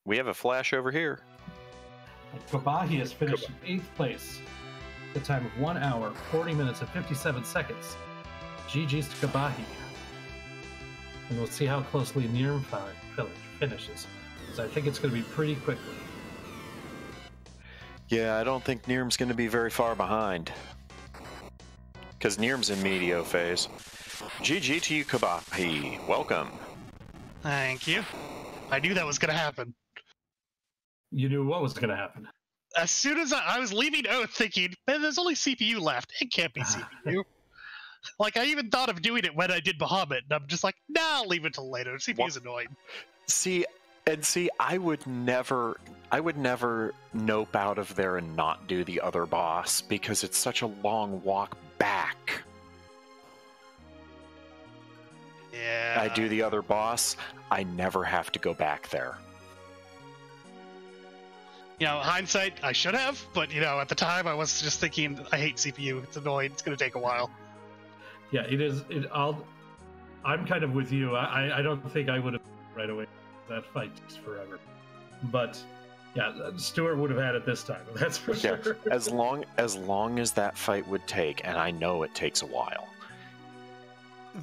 We have a flash over here. Kabahi has finished in 8th place. The time of 1 hour, 40 minutes, and 57 seconds. GG's to Kabahi. And we'll see how closely Neerrm finishes. So I think it's going to be pretty quickly. Yeah, I don't think Neerrm's going to be very far behind. Because Neerrm's in medio phase. GG to you, Kabahi. Welcome. Thank you. I knew that was going to happen. You knew what was going to happen. As soon as I was leaving Oath thinking, man, there's only CPU left. It can't be CPU. Like, I even thought of doing it when I did Bahamut, and I'm just like, nah, I'll leave it till later. CPU's annoying. See, I would never nope out of there and not do the other boss, because it's such a long walk back. Yeah. I do the other boss, I never have to go back there. You know, hindsight, I should have, but, you know, at the time I was just thinking, I hate CPU, it's annoying, it's going to take a while. Yeah, it is. I'm kind of with you. I don't think I would have right away. That fight takes forever. But, yeah, Stuart would have had it this time, that's for sure. As long as that fight would take, and I know it takes a while,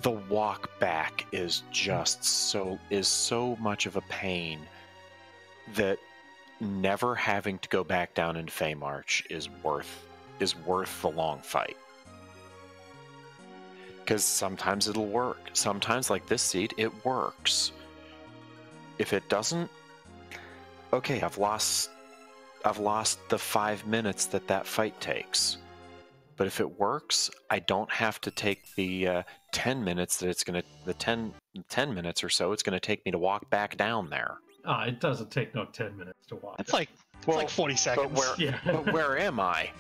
the walk back is just so much of a pain that never having to go back down in Feymarch is worth the long fight. Because sometimes it'll work. Sometimes, like this seed, it works. If it doesn't, okay, I've lost the 5 minutes that fight takes. But if it works, I don't have to take the 10 minutes that it's gonna, the 10 minutes or so it's gonna take me to walk back down there. It doesn't take no 10 minutes to walk. It's like 40 seconds. But where am I?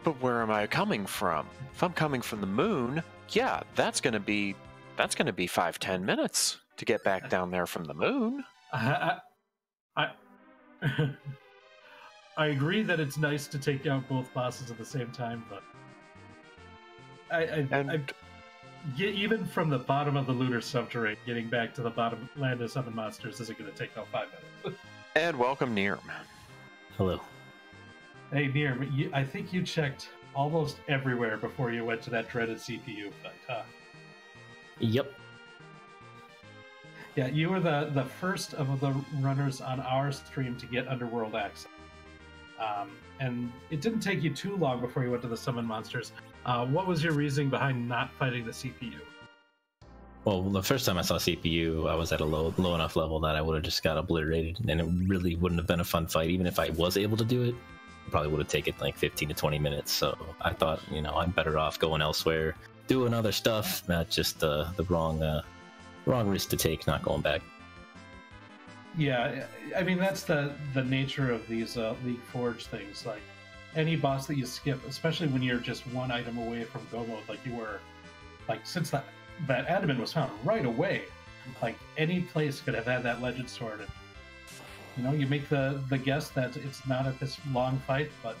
But where am I coming from? If I'm coming from the moon, yeah, that's gonna be 5-10 minutes to get back down there from the moon. I agree that it's nice to take out both bosses at the same time, but even from the bottom of the lunar subterrane, getting back to the bottom land of summon monsters isn't going to take no 5 minutes. And welcome, Neerrm. Hello. Hey, Neerrm, I think you checked almost everywhere before you went to that dreaded CPU fight, huh? Yep. Yeah, you were the first of the runners on our stream to get Underworld access. And it didn't take you too long before you went to the summon monsters. What was your reasoning behind not fighting the CPU? Well, the first time I saw CPU, I was at a low enough level that I would have just got obliterated, and it really wouldn't have been a fun fight. Even if I was able to do it, it probably would have taken like 15 to 20 minutes. So I thought, I'm better off going elsewhere, doing other stuff, not just the wrong risk to take, not going back. Yeah, I mean, that's the nature of these League Forge things. Like, any boss that you skip, especially when you're just one item away from go mode, like you were, like, since that adamant was found right away, like, any place could have had that legend sword. And, you make the guess that it's not at this long fight, but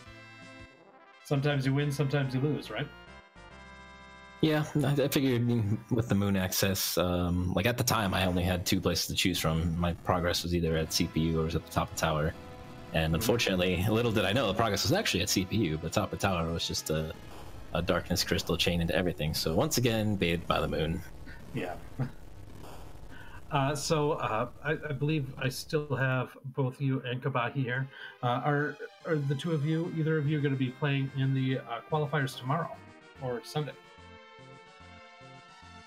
sometimes you win, sometimes you lose, right? Yeah, I figured with the moon access, like at the time, I only had 2 places to choose from. My progress was either at CPU or was at the top of the tower. And unfortunately, little did I know, the progress was actually at CPU, but top of tower was just a darkness crystal chain into everything. So once again, bathed by the moon. Yeah. I believe I still have both you and Kabahi here. Are the two of you, either of you, going to be playing in the qualifiers tomorrow or Sunday?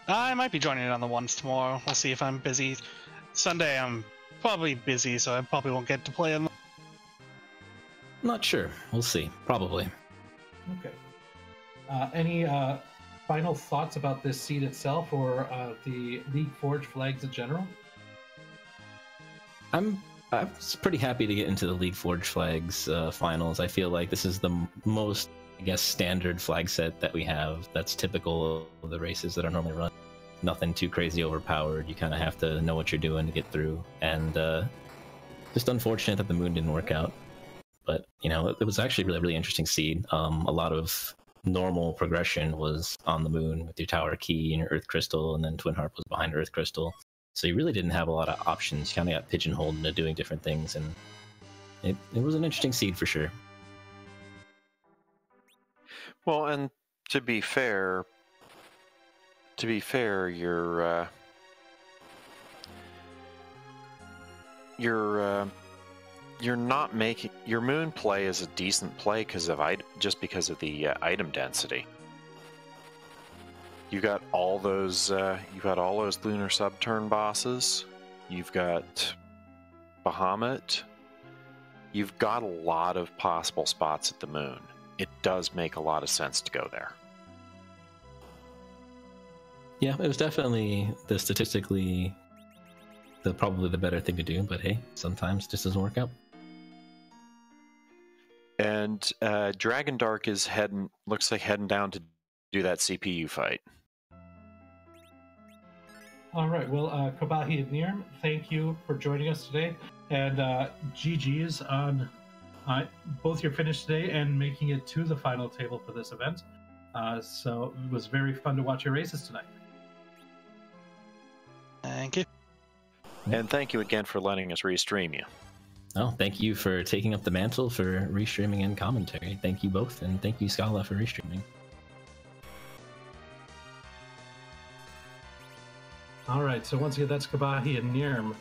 I might be joining in on the ones tomorrow. We'll see if I'm busy. Sunday, I'm probably busy, so I probably won't get to play in. Not sure. We'll see. Probably. Okay. Any final thoughts about this seed itself or the League Forge flags in general? I'm pretty happy to get into the League Forge flags finals. I feel like this is the most, I guess, standard flag set that we have. That's typical of the races that are normally run. Nothing too crazy overpowered. You kind of have to know what you're doing to get through. And just unfortunate that the moon didn't work out. But, you know, it was actually a really, really interesting seed. A lot of normal progression was on the moon with your tower key and your earth crystal, and then Twin Harp was behind earth crystal. So you really didn't have a lot of options. You kind of got pigeonholed into doing different things, and it was an interesting seed for sure. Well, and to be fair, you're not making your moon play is a decent play because of just because of the item density. You got all those lunar subturn bosses. You've got Bahamut. You've got a lot of possible spots at the moon. It does make a lot of sense to go there. Yeah, it was definitely probably the better thing to do, but hey, sometimes it just doesn't work out. And Dragon Dark is looks like heading down to do that CPU fight. All right. Well, Kabahi and Neerrm, thank you for joining us today, and GG's on both your finish today and making it to the final table for this event. So it was very fun to watch your races tonight. Thank you. And thank you again for letting us restream you. Oh, thank you for taking up the mantle for restreaming and commentary. Thank you both, and thank you, Scala, for restreaming. All right, so once again, that's Kabahi and Neerrm.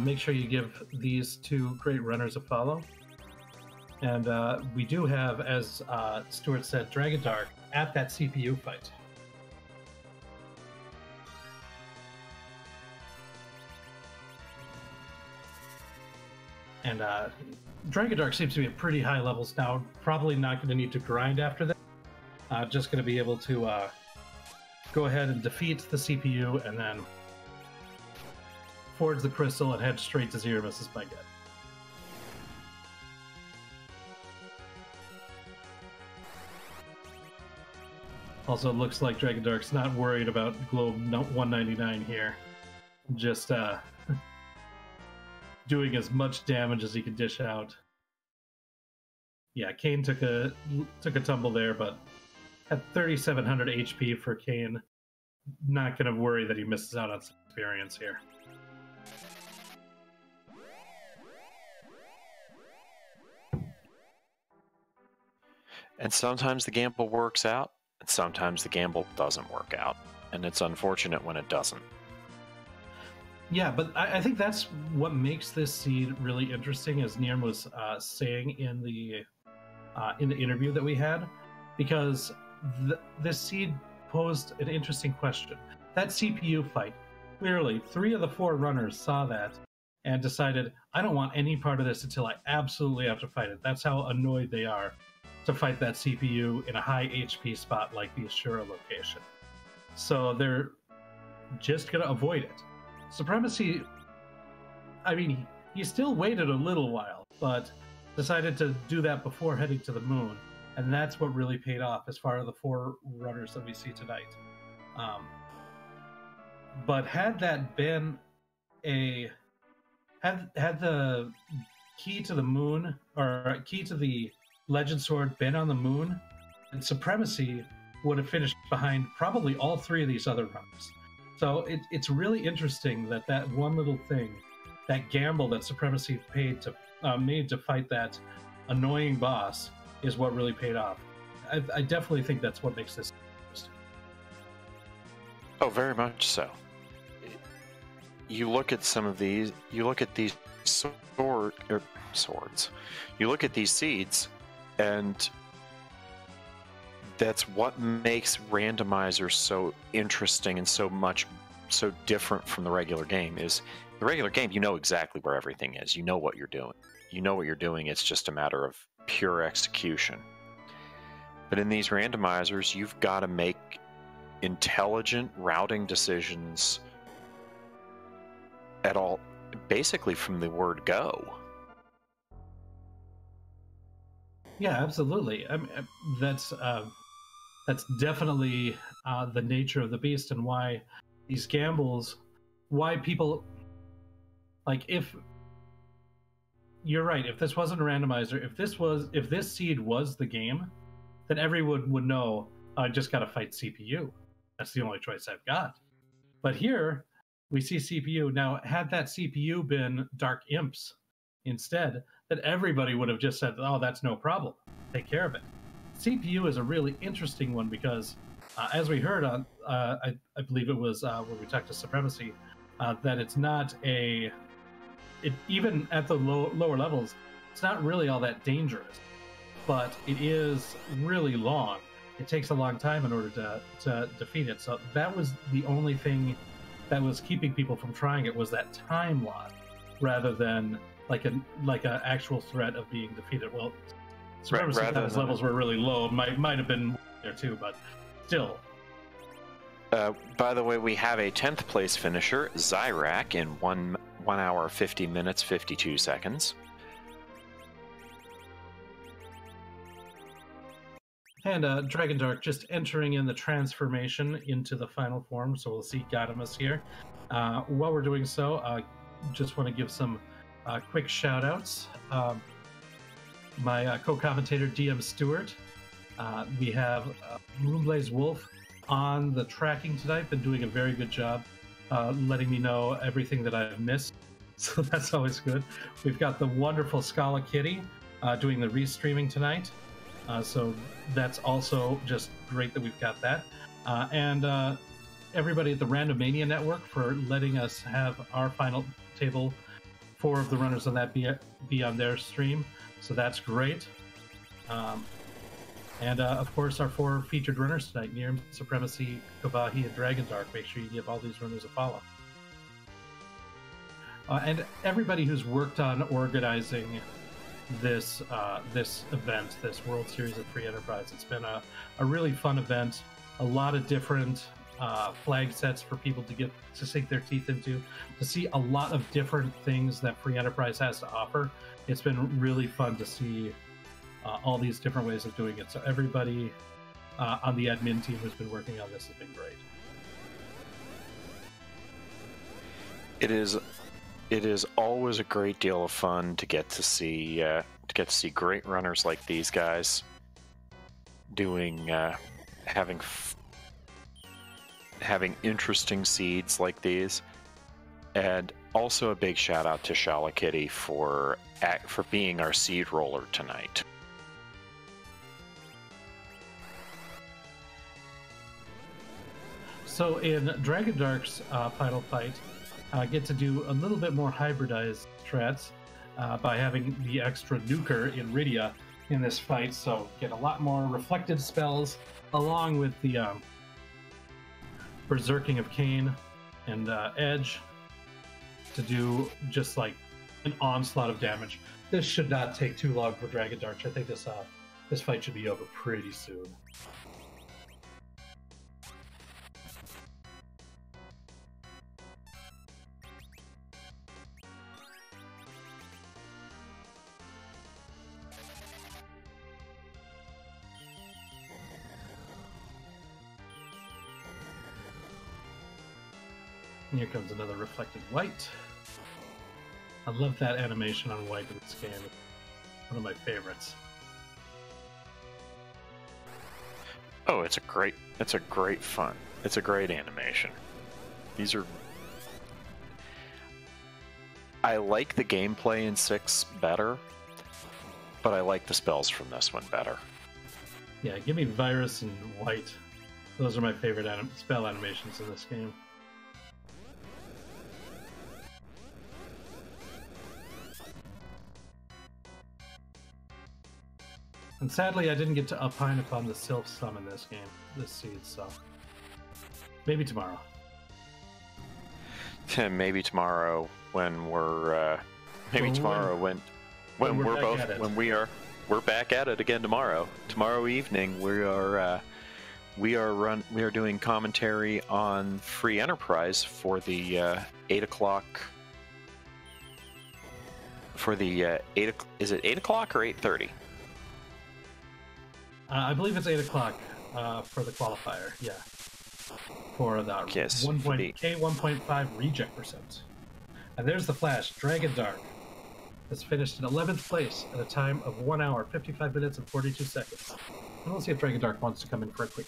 Make sure you give these two great runners a follow. And we do have, as Stuart said, Dragon Dark at that CPU fight. And Dragon Dark seems to be at pretty high levels now. Probably not going to need to grind after that. Just going to be able to go ahead and defeat the CPU and then forge the crystal and head straight to Zero Misses my guess. Also, it looks like Dragon Dark's not worried about Globe 199 here. Just doing as much damage as he can dish out. Yeah, Kane took a tumble there, but at 3,700 HP for Kane, not going to worry that he misses out on some experience here. And sometimes the gamble works out, and sometimes the gamble doesn't work out. And it's unfortunate when it doesn't. Yeah, but I think that's what makes this seed really interesting, as Neerrm was saying in the interview that we had, because this seed posed an interesting question. That CPU fight, clearly 3 of the 4 runners saw that and decided, I don't want any part of this until I absolutely have to fight it. That's how annoyed they are to fight that CPU in a high HP spot like the Ashura location. So they're just going to avoid it. Supremacy, I mean, he still waited a little while, but decided to do that before heading to the moon. And that's what really paid off as far as the 4 runners that we see tonight. But had that been had the key to the moon, or key to the Legend Sword been on the moon, and Supremacy would have finished behind probably all 3 of these other runners. So it's really interesting that one little thing, that gamble that Supremacy paid to made to fight that annoying boss is what really paid off. I definitely think that's what makes this interesting. Oh, very much so. You look at some of these. You look at these swords. You look at these seeds, and that's what makes Randomizer so interesting and so different from the regular game. Is the regular game, you know exactly where everything is. You know what you're doing. You know what you're doing. It's just a matter of pure execution. But in these randomizers, you've got to make intelligent routing decisions at all, basically from the word go. Yeah, absolutely. I mean, that's definitely the nature of the beast, and why these gambles, why people, like, if you're right, if this wasn't a randomizer, if this seed was the game, then everyone would know, I just got to fight CPU. That's the only choice I've got. But here we see CPU. Now, had that CPU been Dark Imps instead, then everybody would have just said, oh, that's no problem, take care of it. CPU is a really interesting one because, as we heard on, I believe it was when we talked to Supremacy, that it's not even at the lower levels, it's not really all that dangerous, but it is really long. It takes a long time in order to defeat it. So that was the only thing that was keeping people from trying it, was that time loss, rather than like an actual threat of being defeated. Well, Supremacy's levels were really low. Might have been there too, but still. By the way, we have a 10th place finisher, Zyrak, in 1 hour 50 minutes 52 seconds. And Dragon Dark just entering in the transformation into the final form, so we'll see Gadamus here. While we're doing so, just want to give some quick shout-outs. My co-commentator, DM Stewart. We have Moonblaze Wolf on the tracking tonight, been doing a very good job letting me know everything that I've missed, so that's always good. We've got the wonderful Scala Kitty doing the restreaming tonight. So that's also just great that we've got that. And everybody at the Randomania Network for letting us have our final table, 4 of the runners on that be on their stream. So that's great. And of course, our 4 featured runners tonight, Neerrm, Supremacy, Kabahi, and Dragon Dark. Make sure you give all these runners a follow. And everybody who's worked on organizing this event, this World Series of Free Enterprise. It's been a really fun event. A lot of different flag sets for people to get to sink their teeth into, to see a lot of different things that Free Enterprise has to offer. It's been really fun to see all these different ways of doing it. So everybody on the admin team who's been working on this has been great. It is always a great deal of fun to get to see great runners like these guys doing having interesting seeds like these, and also a big shout out to Shala Kitty for being our seed roller tonight. So in Dragon Dark's final fight, get to do a little bit more hybridized strats by having the extra nuker in Rydia in this fight, so get a lot more reflected spells along with the Berserking of Cain and Edge to do just like an onslaught of damage. This should not take too long for Dragon Dark. I think this fight should be over pretty soon. Here comes another reflected white. I love that animation on white in this game. One of my favorites. Oh, it's a great fun. It's a great animation. These are I like the gameplay in 6 better, but I like the spells from this one better. Yeah, give me Virus and White. Those are my favorite spell animations in this game. And sadly, I didn't get to opine upon the Sylph Sum in this game, this seed, so maybe tomorrow. Maybe tomorrow when we're we're back at it again tomorrow. Tomorrow evening we are doing commentary on Free Enterprise for the 8 o'clock. For the is it 8 o'clock or 8:30? I believe it's 8 o'clock for the qualifier. Yeah, for the Yes, K1.5 reject percent. And there's the Flash. Dragon Dark has finished in 11th place at a time of 1 hour, 55 minutes, and 42 seconds. And we'll see if Dragon Dark wants to come in for a quick.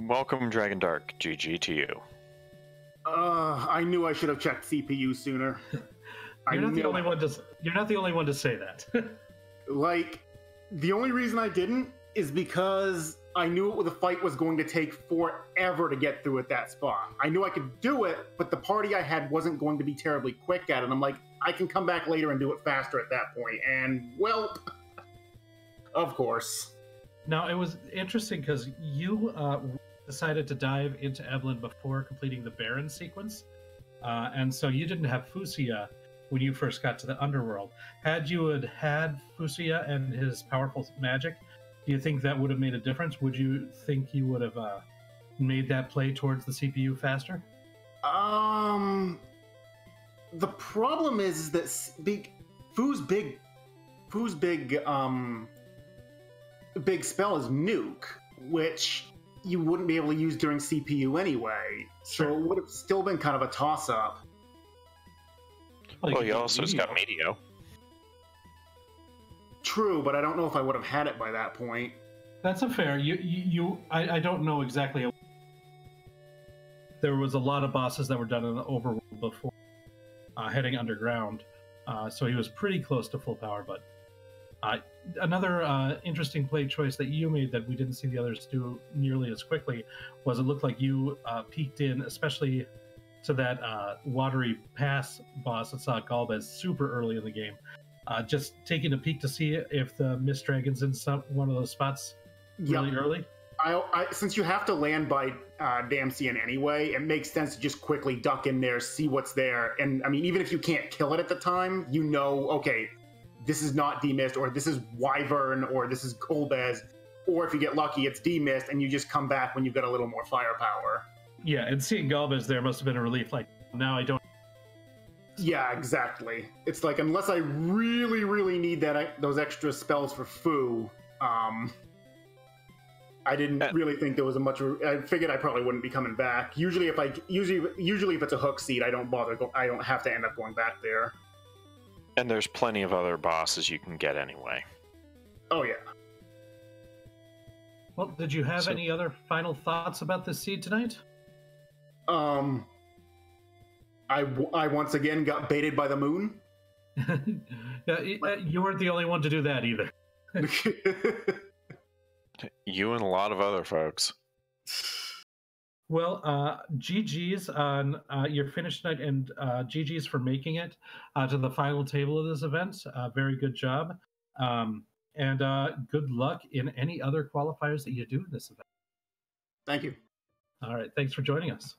Welcome, Dragon Dark. GG to you. I knew I should have checked CPU sooner. You're not the only one to. You're not the only one to say that. Like, the only reason I didn't is because I knew the fight was going to take forever to get through at that spot. I knew I could do it, but the party I had wasn't going to be terribly quick at it. I'm like, I can come back later and do it faster at that point. And, well, of course. Now, it was interesting because you decided to dive into Evelyn before completing the Baron sequence. And so you didn't have Fusia when you first got to the underworld. Had you had Fusia and his powerful magic, do you think that would have made a difference? Would you think you would have made that play towards the CPU faster? The problem is that Fu's big spell is nuke, which you wouldn't be able to use during CPU anyway. So it would have still been kind of a toss-up. Well, he also has got Meteor. True, but I don't know if I would have had it by that point. That's a fair. I don't know exactly. There was a lot of bosses that were done in the overworld before heading underground, so he was pretty close to full power. But another interesting play choice that you made that we didn't see the others do nearly as quickly was it looked like you peeked in, especially to that watery pass boss that saw Galvez super early in the game. Just taking a peek to see if the Mist Dragon's in one of those spots really early. Since you have to land by Damsian anyway, it makes sense to just quickly duck in there, see what's there. And I mean, even if you can't kill it at the time, you know, okay, this is not D-Mist, or this is Wyvern, or this is Golbez, or if you get lucky, it's D-Mist, and you just come back when you've got a little more firepower. Yeah, and seeing Galvez there must have been a relief. Like, now I don't. Yeah, exactly. It's like, unless I really, really need those extra spells for Fu, I didn't really think there was a much. I figured I probably wouldn't be coming back. Usually if it's a hook seed, I don't bother. I don't have to end up going back there. And there's plenty of other bosses you can get anyway. Oh yeah. Well, did you have any other final thoughts about this seed tonight? I once again got baited by the moon. You weren't the only one to do that either. You and a lot of other folks. Well, GG's on your finish tonight, and GG's for making it to the final table of this event. Very good job. And good luck in any other qualifiers that you do in this event. Thank you. All right. Thanks for joining us.